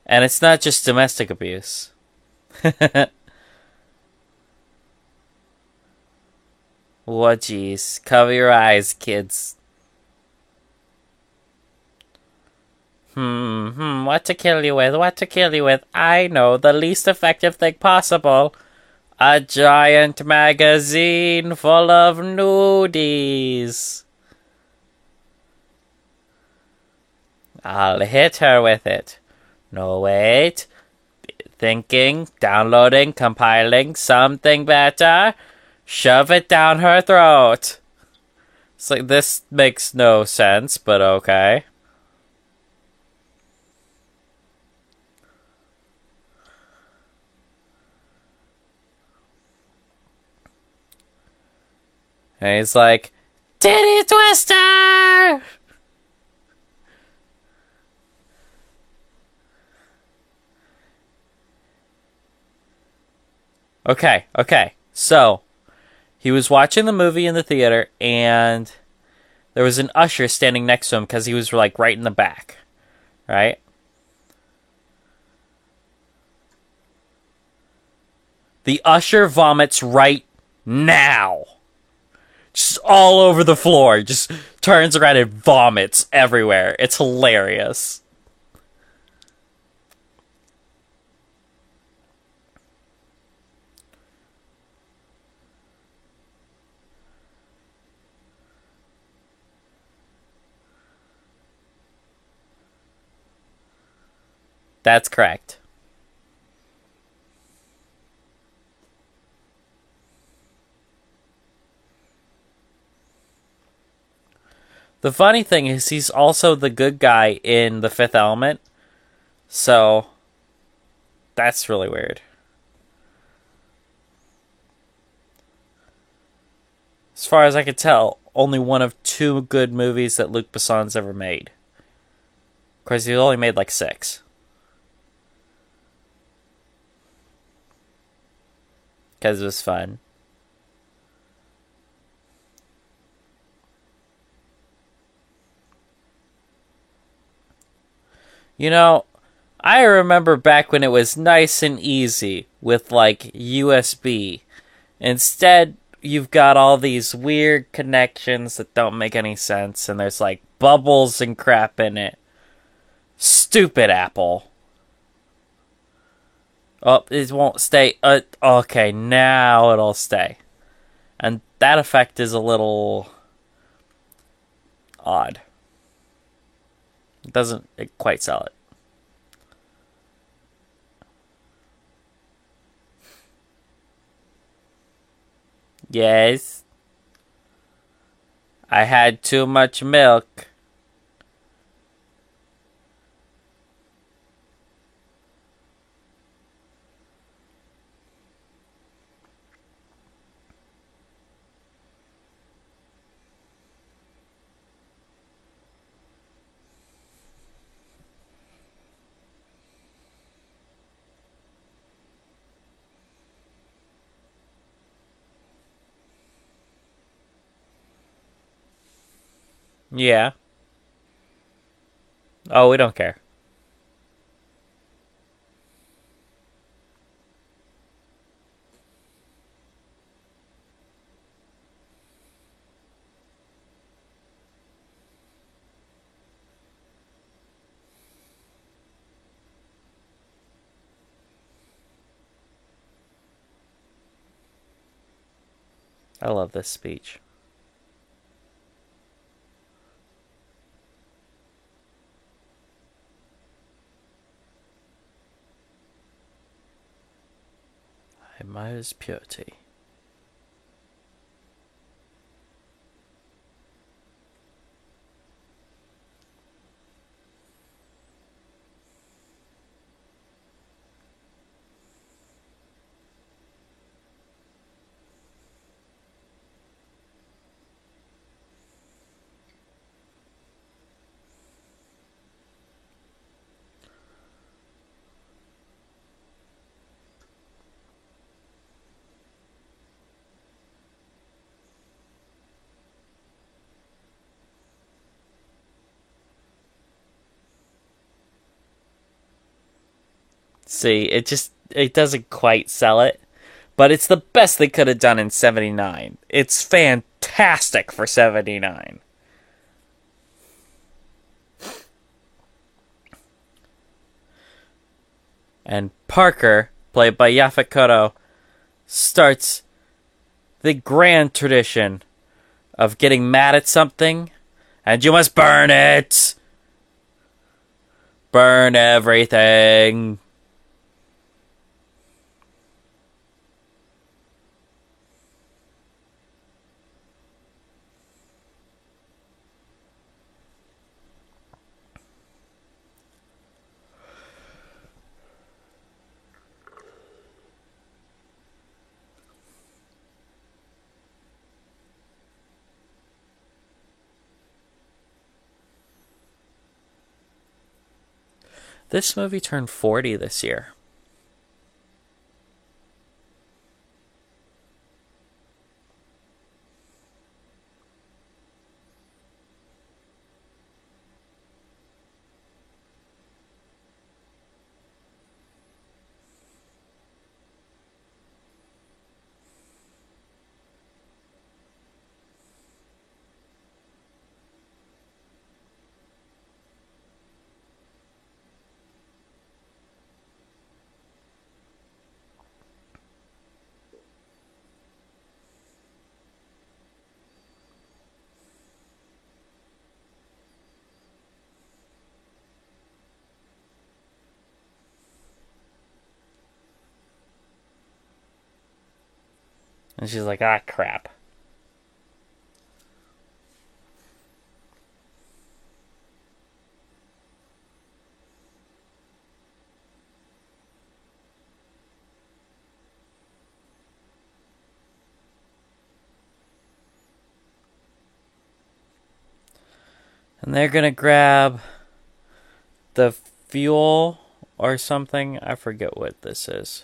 And it's not just domestic abuse. What, jeez. Cover your eyes, kids. What to kill you with? What to kill you with? I know, the least effective thing possible. A giant magazine full of nudies. I'll hit her with it. No, wait. Thinking, downloading, compiling, something better. Shove it down her throat. It's like, this makes no sense, but okay. And he's like, Titty Twister! Okay. So, he was watching the movie in the theater, and there was an usher standing next to him because he was, like, right in the back. Right? The usher vomits right now. Just all over the floor. Just turns around and vomits everywhere. It's hilarious. That's correct. The funny thing is he's also the good guy in The Fifth Element. So, that's really weird. As far as I could tell, only one of 2 good movies that Luc Besson's ever made. Of course, he only made like 6. Because it was fun. You know, I remember back when it was nice and easy with, like, USB. Instead, you've got all these weird connections that don't make any sense, and there's, like, bubbles and crap in it. Stupid Apple. Oh, it won't stay. Okay, now it'll stay. And that effect is a little odd. It doesn't quite sell it. Yes. I I had too much milk. Yeah. Oh, we don't care. I love this speech. I admire his purity. See, it doesn't quite sell it, but it's the best they could have done in 79. It's fantastic for 79. And Parker, played by Yaphet Kotto, starts the grand tradition of getting mad at something, and you must burn it! Burn everything! This movie turned 40 this year. And she's like, ah, crap. And they're gonna grab the fuel or something. I forget what this is.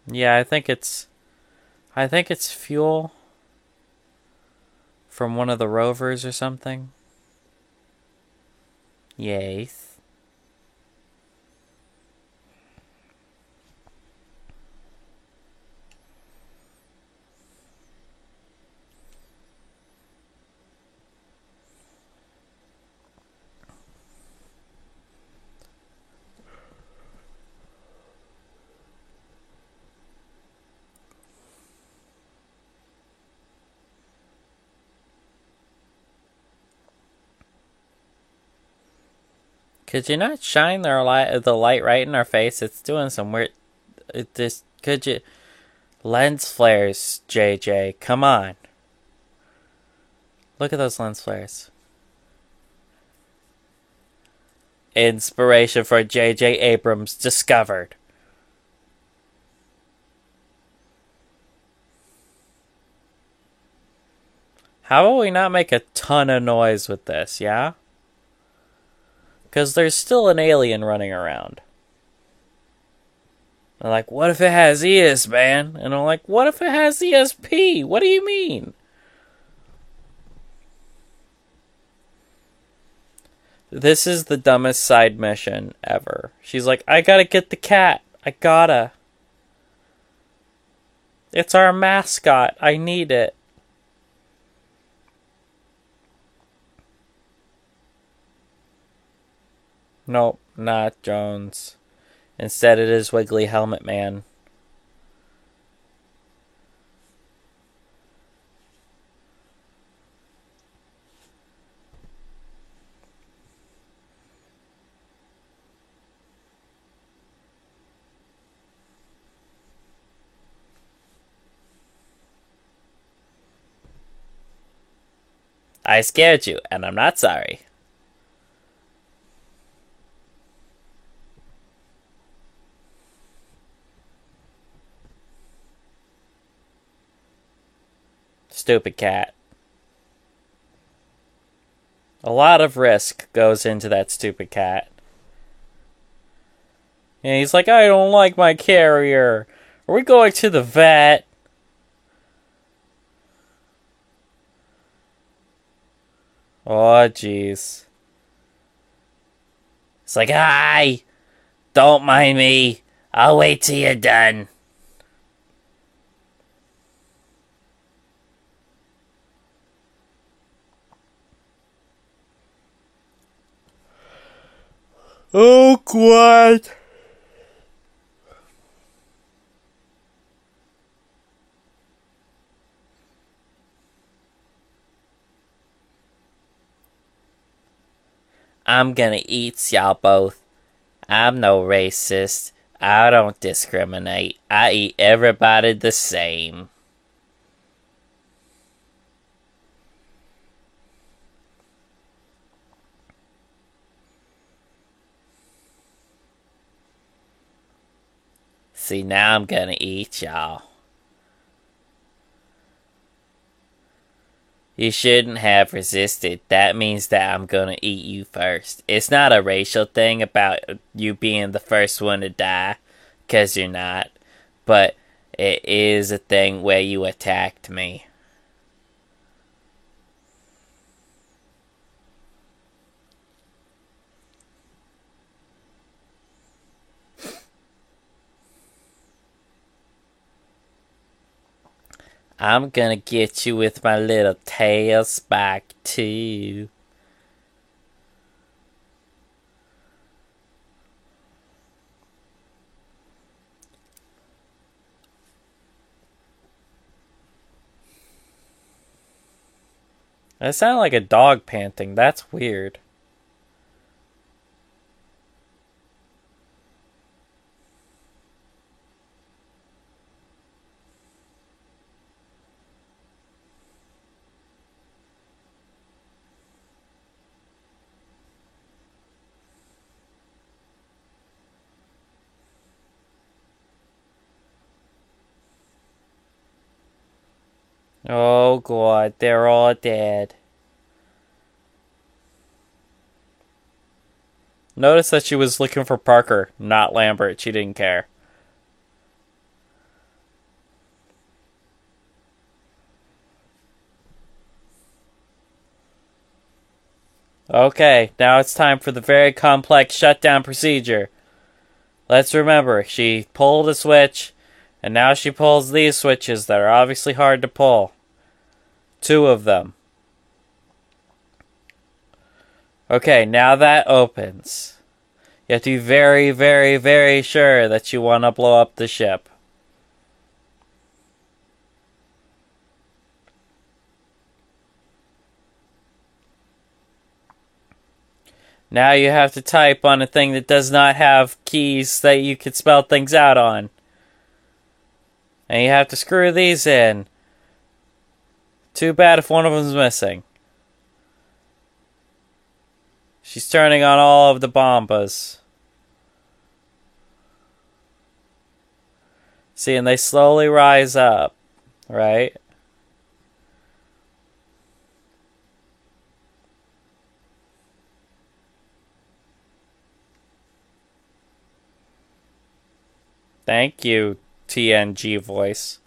Yeah, I think it's fuel from one of the rovers or something. Yes. Could you not shine the light right in our face? It's doing some weird. It just Could you... Lens flares, JJ. Come on. Look at those lens flares. Inspiration for J.J. Abrams discovered. How about we not make a ton of noise with this, yeah? Because there's still an alien running around. They're like, what if it has ears, man? And I'm like, what if it has ESP? What do you mean? This is the dumbest side mission ever. She's like, I gotta get the cat. I gotta. It's our mascot. I need it. Nope, not Jones. Instead it is Wiggly Helmet Man. I scared you, and I'm not sorry. Stupid cat. A lot of risk goes into that stupid cat. And he's like, I don't like my carrier. Are we going to the vet? Oh, jeez. It's like, hi! Don't mind me. I'll wait till you're done. Oh, God. I'm gonna eat y'all both. I'm no racist. I don't discriminate. I eat everybody the same. See, now I'm gonna eat y'all. You shouldn't have resisted. That means that I'm gonna eat you first. It's not a racial thing about you being the first one to die, 'cause you're not. But it is a thing where you attacked me. I'm gonna get you with my little tail spike, too. That sounded like a dog panting. That's weird. Oh, God, they're all dead. Notice that she was looking for Parker, not Lambert. She didn't care. Okay, now it's time for the very complex shutdown procedure. Let's remember, she pulled a switch, and now she pulls these switches that are obviously hard to pull. 2 of them. Okay, now that opens. You have to be very, very, very sure that you want to blow up the ship. Now you have to type on a thing that does not have keys that you can spell things out on. And you have to screw these in. Too bad if one of them's missing. She's turning on all of the bombas. See, and they slowly rise up, right? Thank you, TNG voice.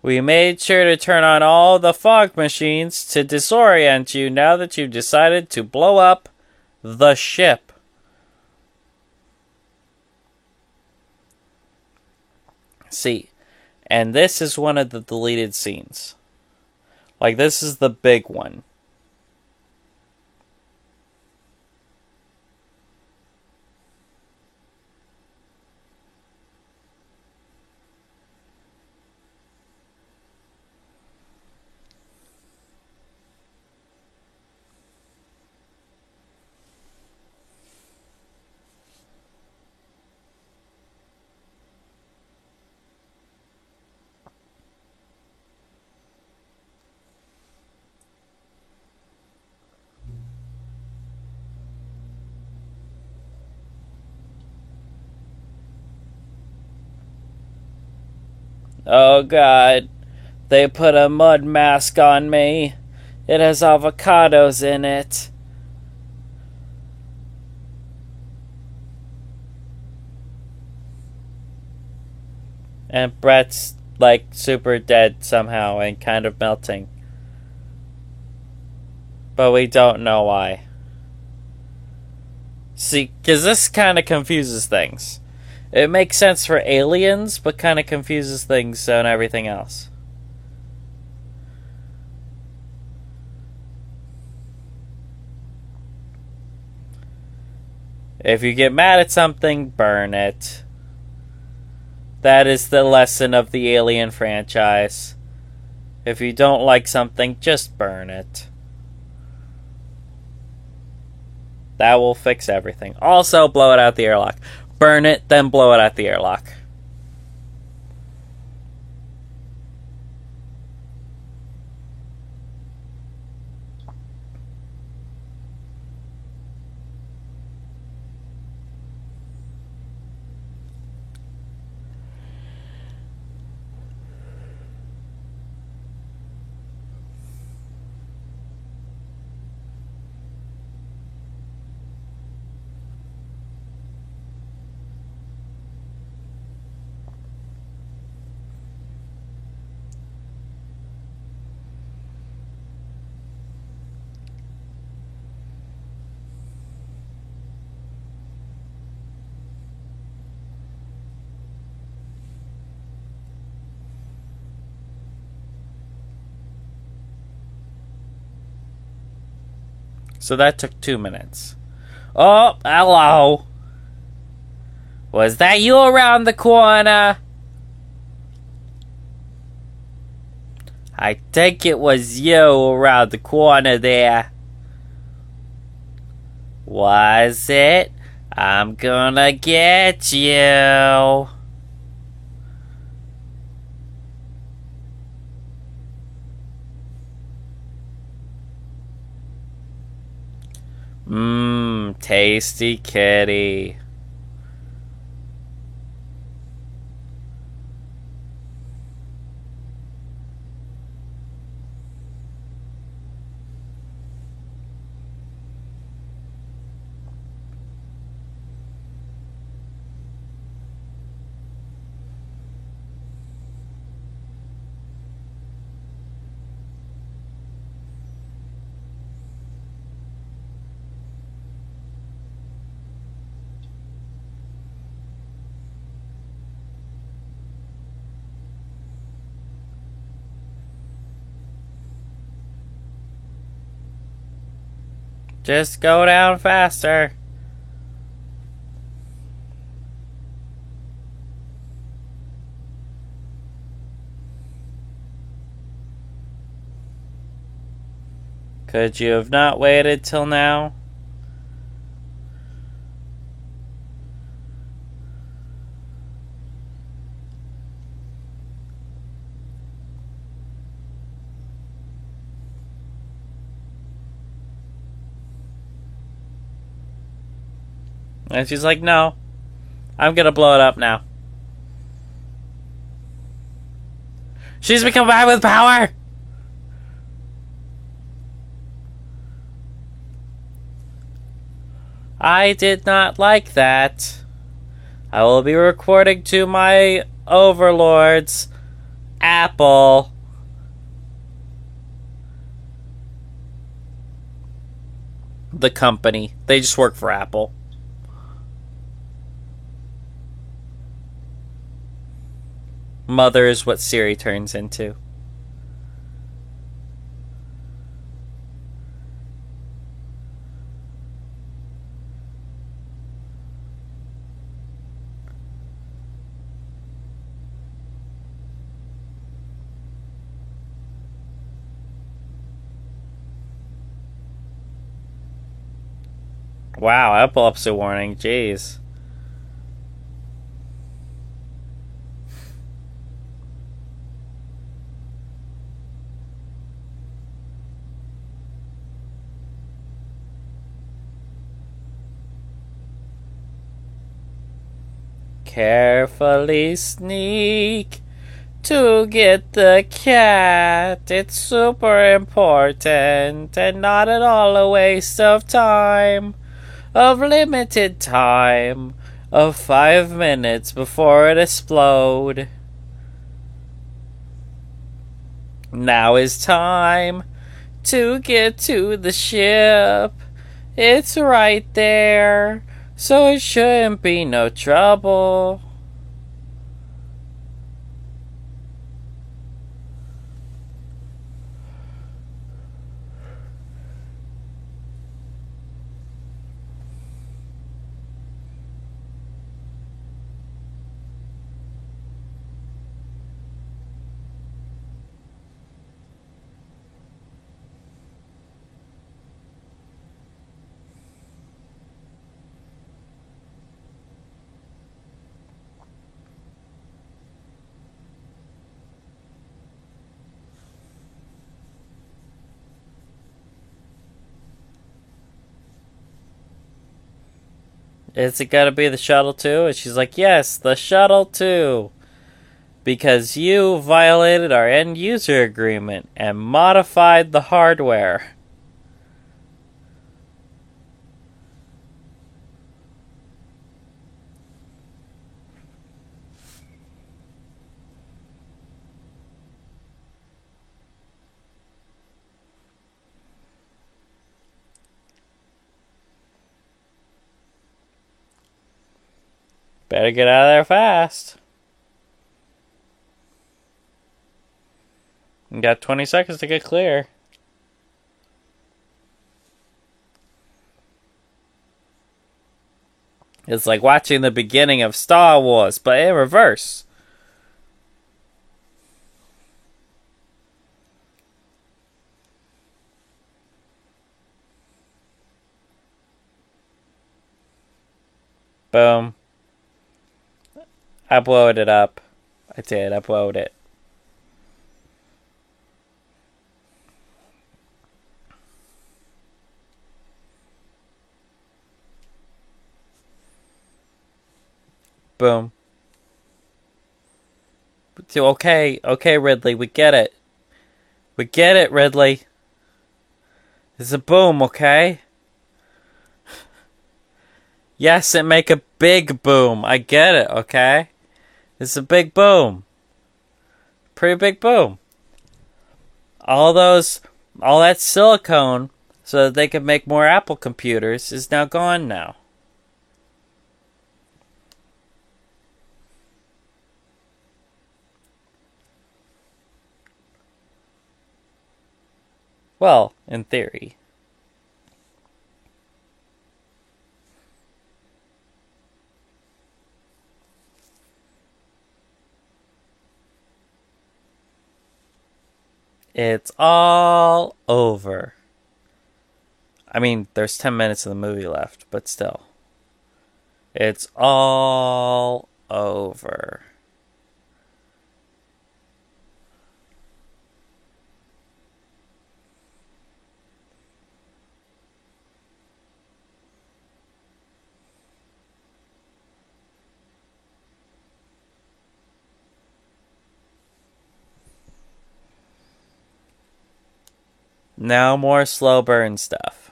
We made sure to turn on all the fog machines to disorient you now that you've decided to blow up the ship. See, and this is one of the deleted scenes. Like, this is the big one. Oh God, they put a mud mask on me. It has avocados in it. And Brett's like super dead somehow and kind of melting. But we don't know why. See, because this kind of confuses things. It makes sense for aliens, but kind of confuses things on everything else. If you get mad at something, burn it. That is the lesson of the Alien franchise. If you don't like something, just burn it. That will fix everything. Also, blow it out the airlock. Burn it, then blow it out the airlock. So that took 2 minutes. Oh, hello. Was that you around the corner? I think it was you around the corner there. Was it? I'm gonna get you. Tasty kitty. Just go down faster. Could you have not waited till now? And she's like, no, I'm gonna blow it up now. She's become mad with power! I did not like that. I will be reporting to my overlords, Apple. The company. They just work for Apple. Mother is what Siri turns into. Wow, epilepsy warning. Jeez. Carefully sneak to get the cat. It's super important and not at all a waste of time. Of limited time. Of 5 minutes before it explode. Now is time to get to the ship. It's right there, so it shouldn't be no trouble. Is it gotta be the shuttle too? And she's like, yes, the shuttle too. Because you violated our end user agreement and modified the hardware. Better get out of there fast. You got 20 seconds to get clear. It's like watching the beginning of Star Wars, but in reverse. Boom. I blowed it up. I did. I blowed it. Boom. Okay, Ridley, we get it. We get it, Ridley. It's a boom, okay? Yes, it make a big boom. I get it, okay? It's a big boom. Pretty big boom. All that silicone so that they could make more Apple computers is now gone now. Well, in theory. It's all over. I mean, there's 10 minutes of the movie left, but still. It's all over. Now more slow burn stuff.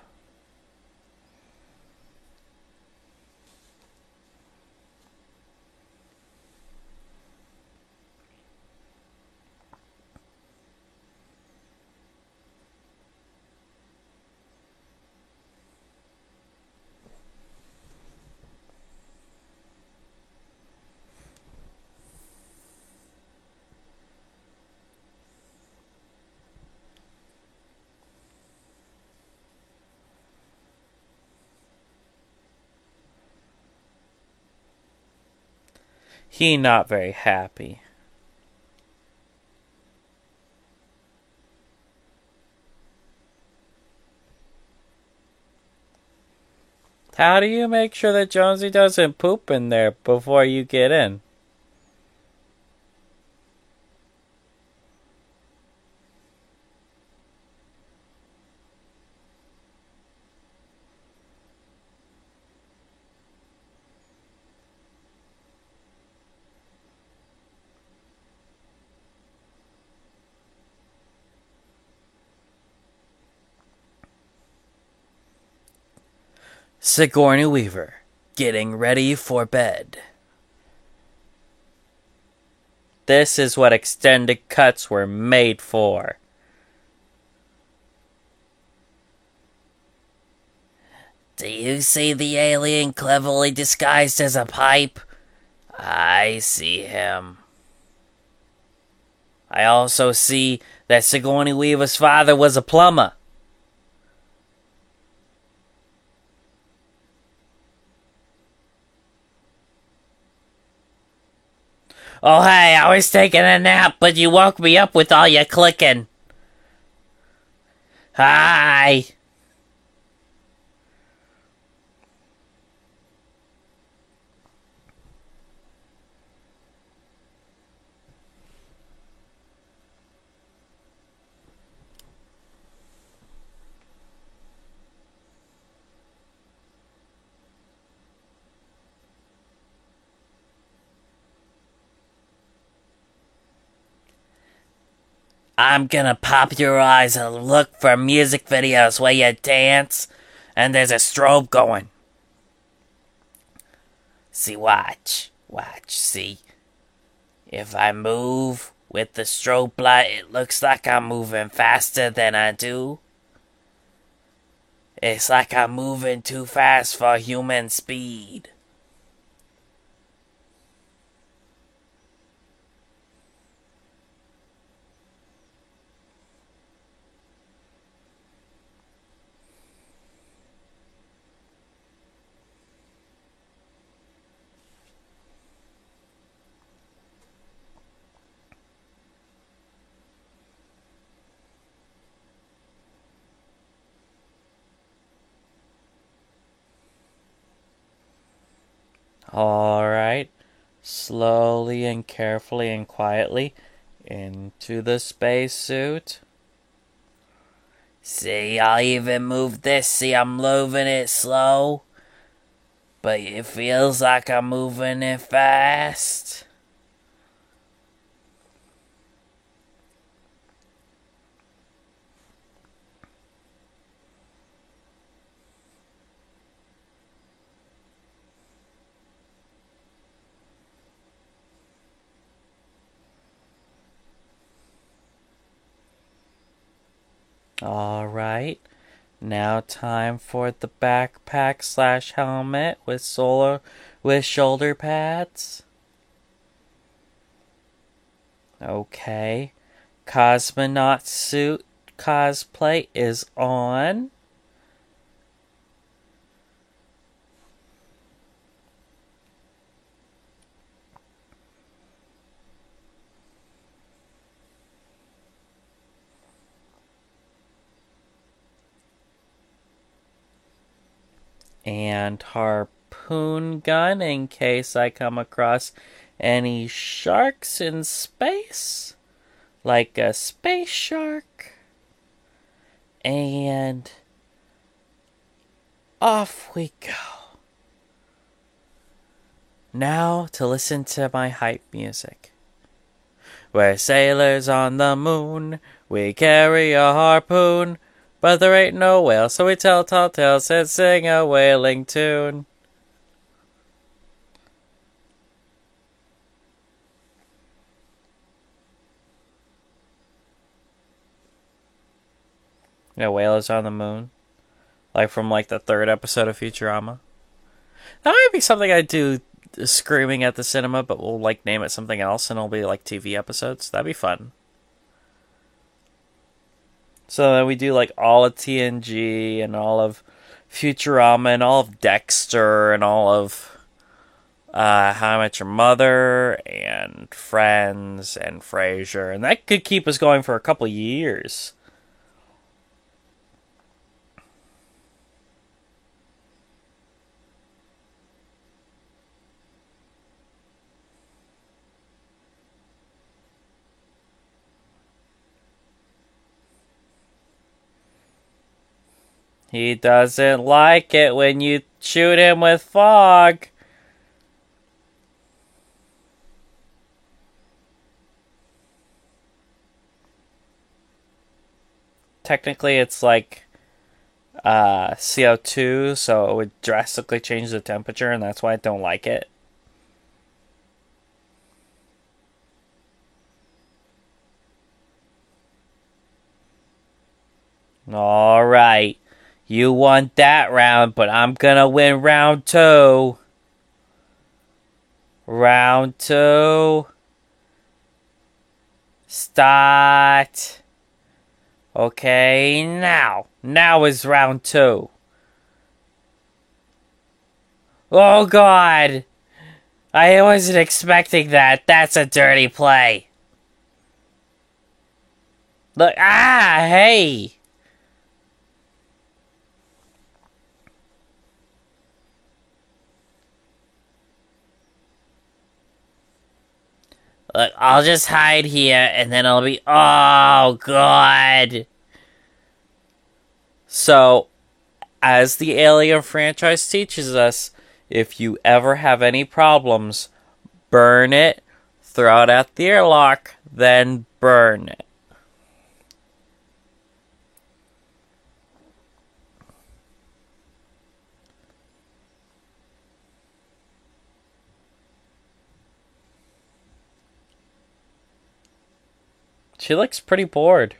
He not very happy. How do you make sure that Jonesy doesn't poop in there before you get in? Sigourney Weaver, getting ready for bed. This is what extended cuts were made for. Do you see the alien cleverly disguised as a pipe? I see him. I also see that Sigourney Weaver's father was a plumber. Oh, hey, I was taking a nap, but you woke me up with all your clicking. Hi. I'm gonna pop your eyes and look for music videos where you dance and there's a strobe going. See, watch, see. If I move with the strobe light, it looks like I'm moving faster than I do. It's like I'm moving too fast for human speed. Alright. Slowly and carefully and quietly into the spacesuit. See, I'll even move this. See, I'm moving it slow. But it feels like I'm moving it fast. Alright. Now time for the backpack slash helmet with shoulder pads. Okay. Cosmonaut suit cosplay is on. and harpoon gun in case I come across any sharks in space, like a space shark. And off we go. Now to listen to my hype music. We're sailors on the moon, we carry a harpoon, but there ain't no whale, so we tell tall tales and sing a whaling tune. You know, whalers on the moon? Like from like the third episode of Futurama? That might be something I do screaming at the cinema, but we'll like name it something else and it'll be like TV episodes. That'd be fun. So then we do like all of TNG and all of Futurama and all of Dexter and all of How I Met Your Mother and Friends and Frasier. And that could keep us going for a couple years. He doesn't like it when you shoot him with fog. Technically, it's like CO2, so it would drastically change the temperature, and that's why I don't like it. Alright. You won that round, but I'm gonna win round 2. Round 2. Start. Okay, now. Now is round 2. Oh, God. I wasn't expecting that. That's a dirty play. Look. Ah, hey. Look, I'll just hide here, and then I'll be... Oh, God. So, as the Alien franchise teaches us, if you ever have any problems, burn it, throw it out the airlock, then burn it. She looks pretty bored.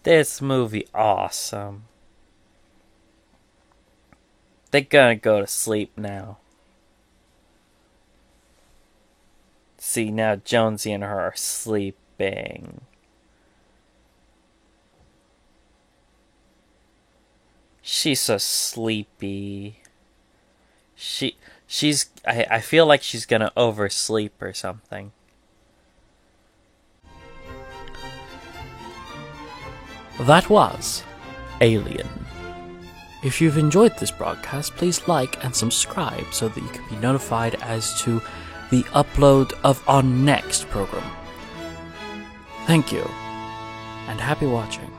This movie awesome. They're gonna go to sleep now. See, now Jonesy and her are sleeping. She's so sleepy. I feel like she's gonna oversleep or something. That was Alien. If you've enjoyed this broadcast, please like and subscribe so that you can be notified as to the upload of our next program. Thank you, and happy watching.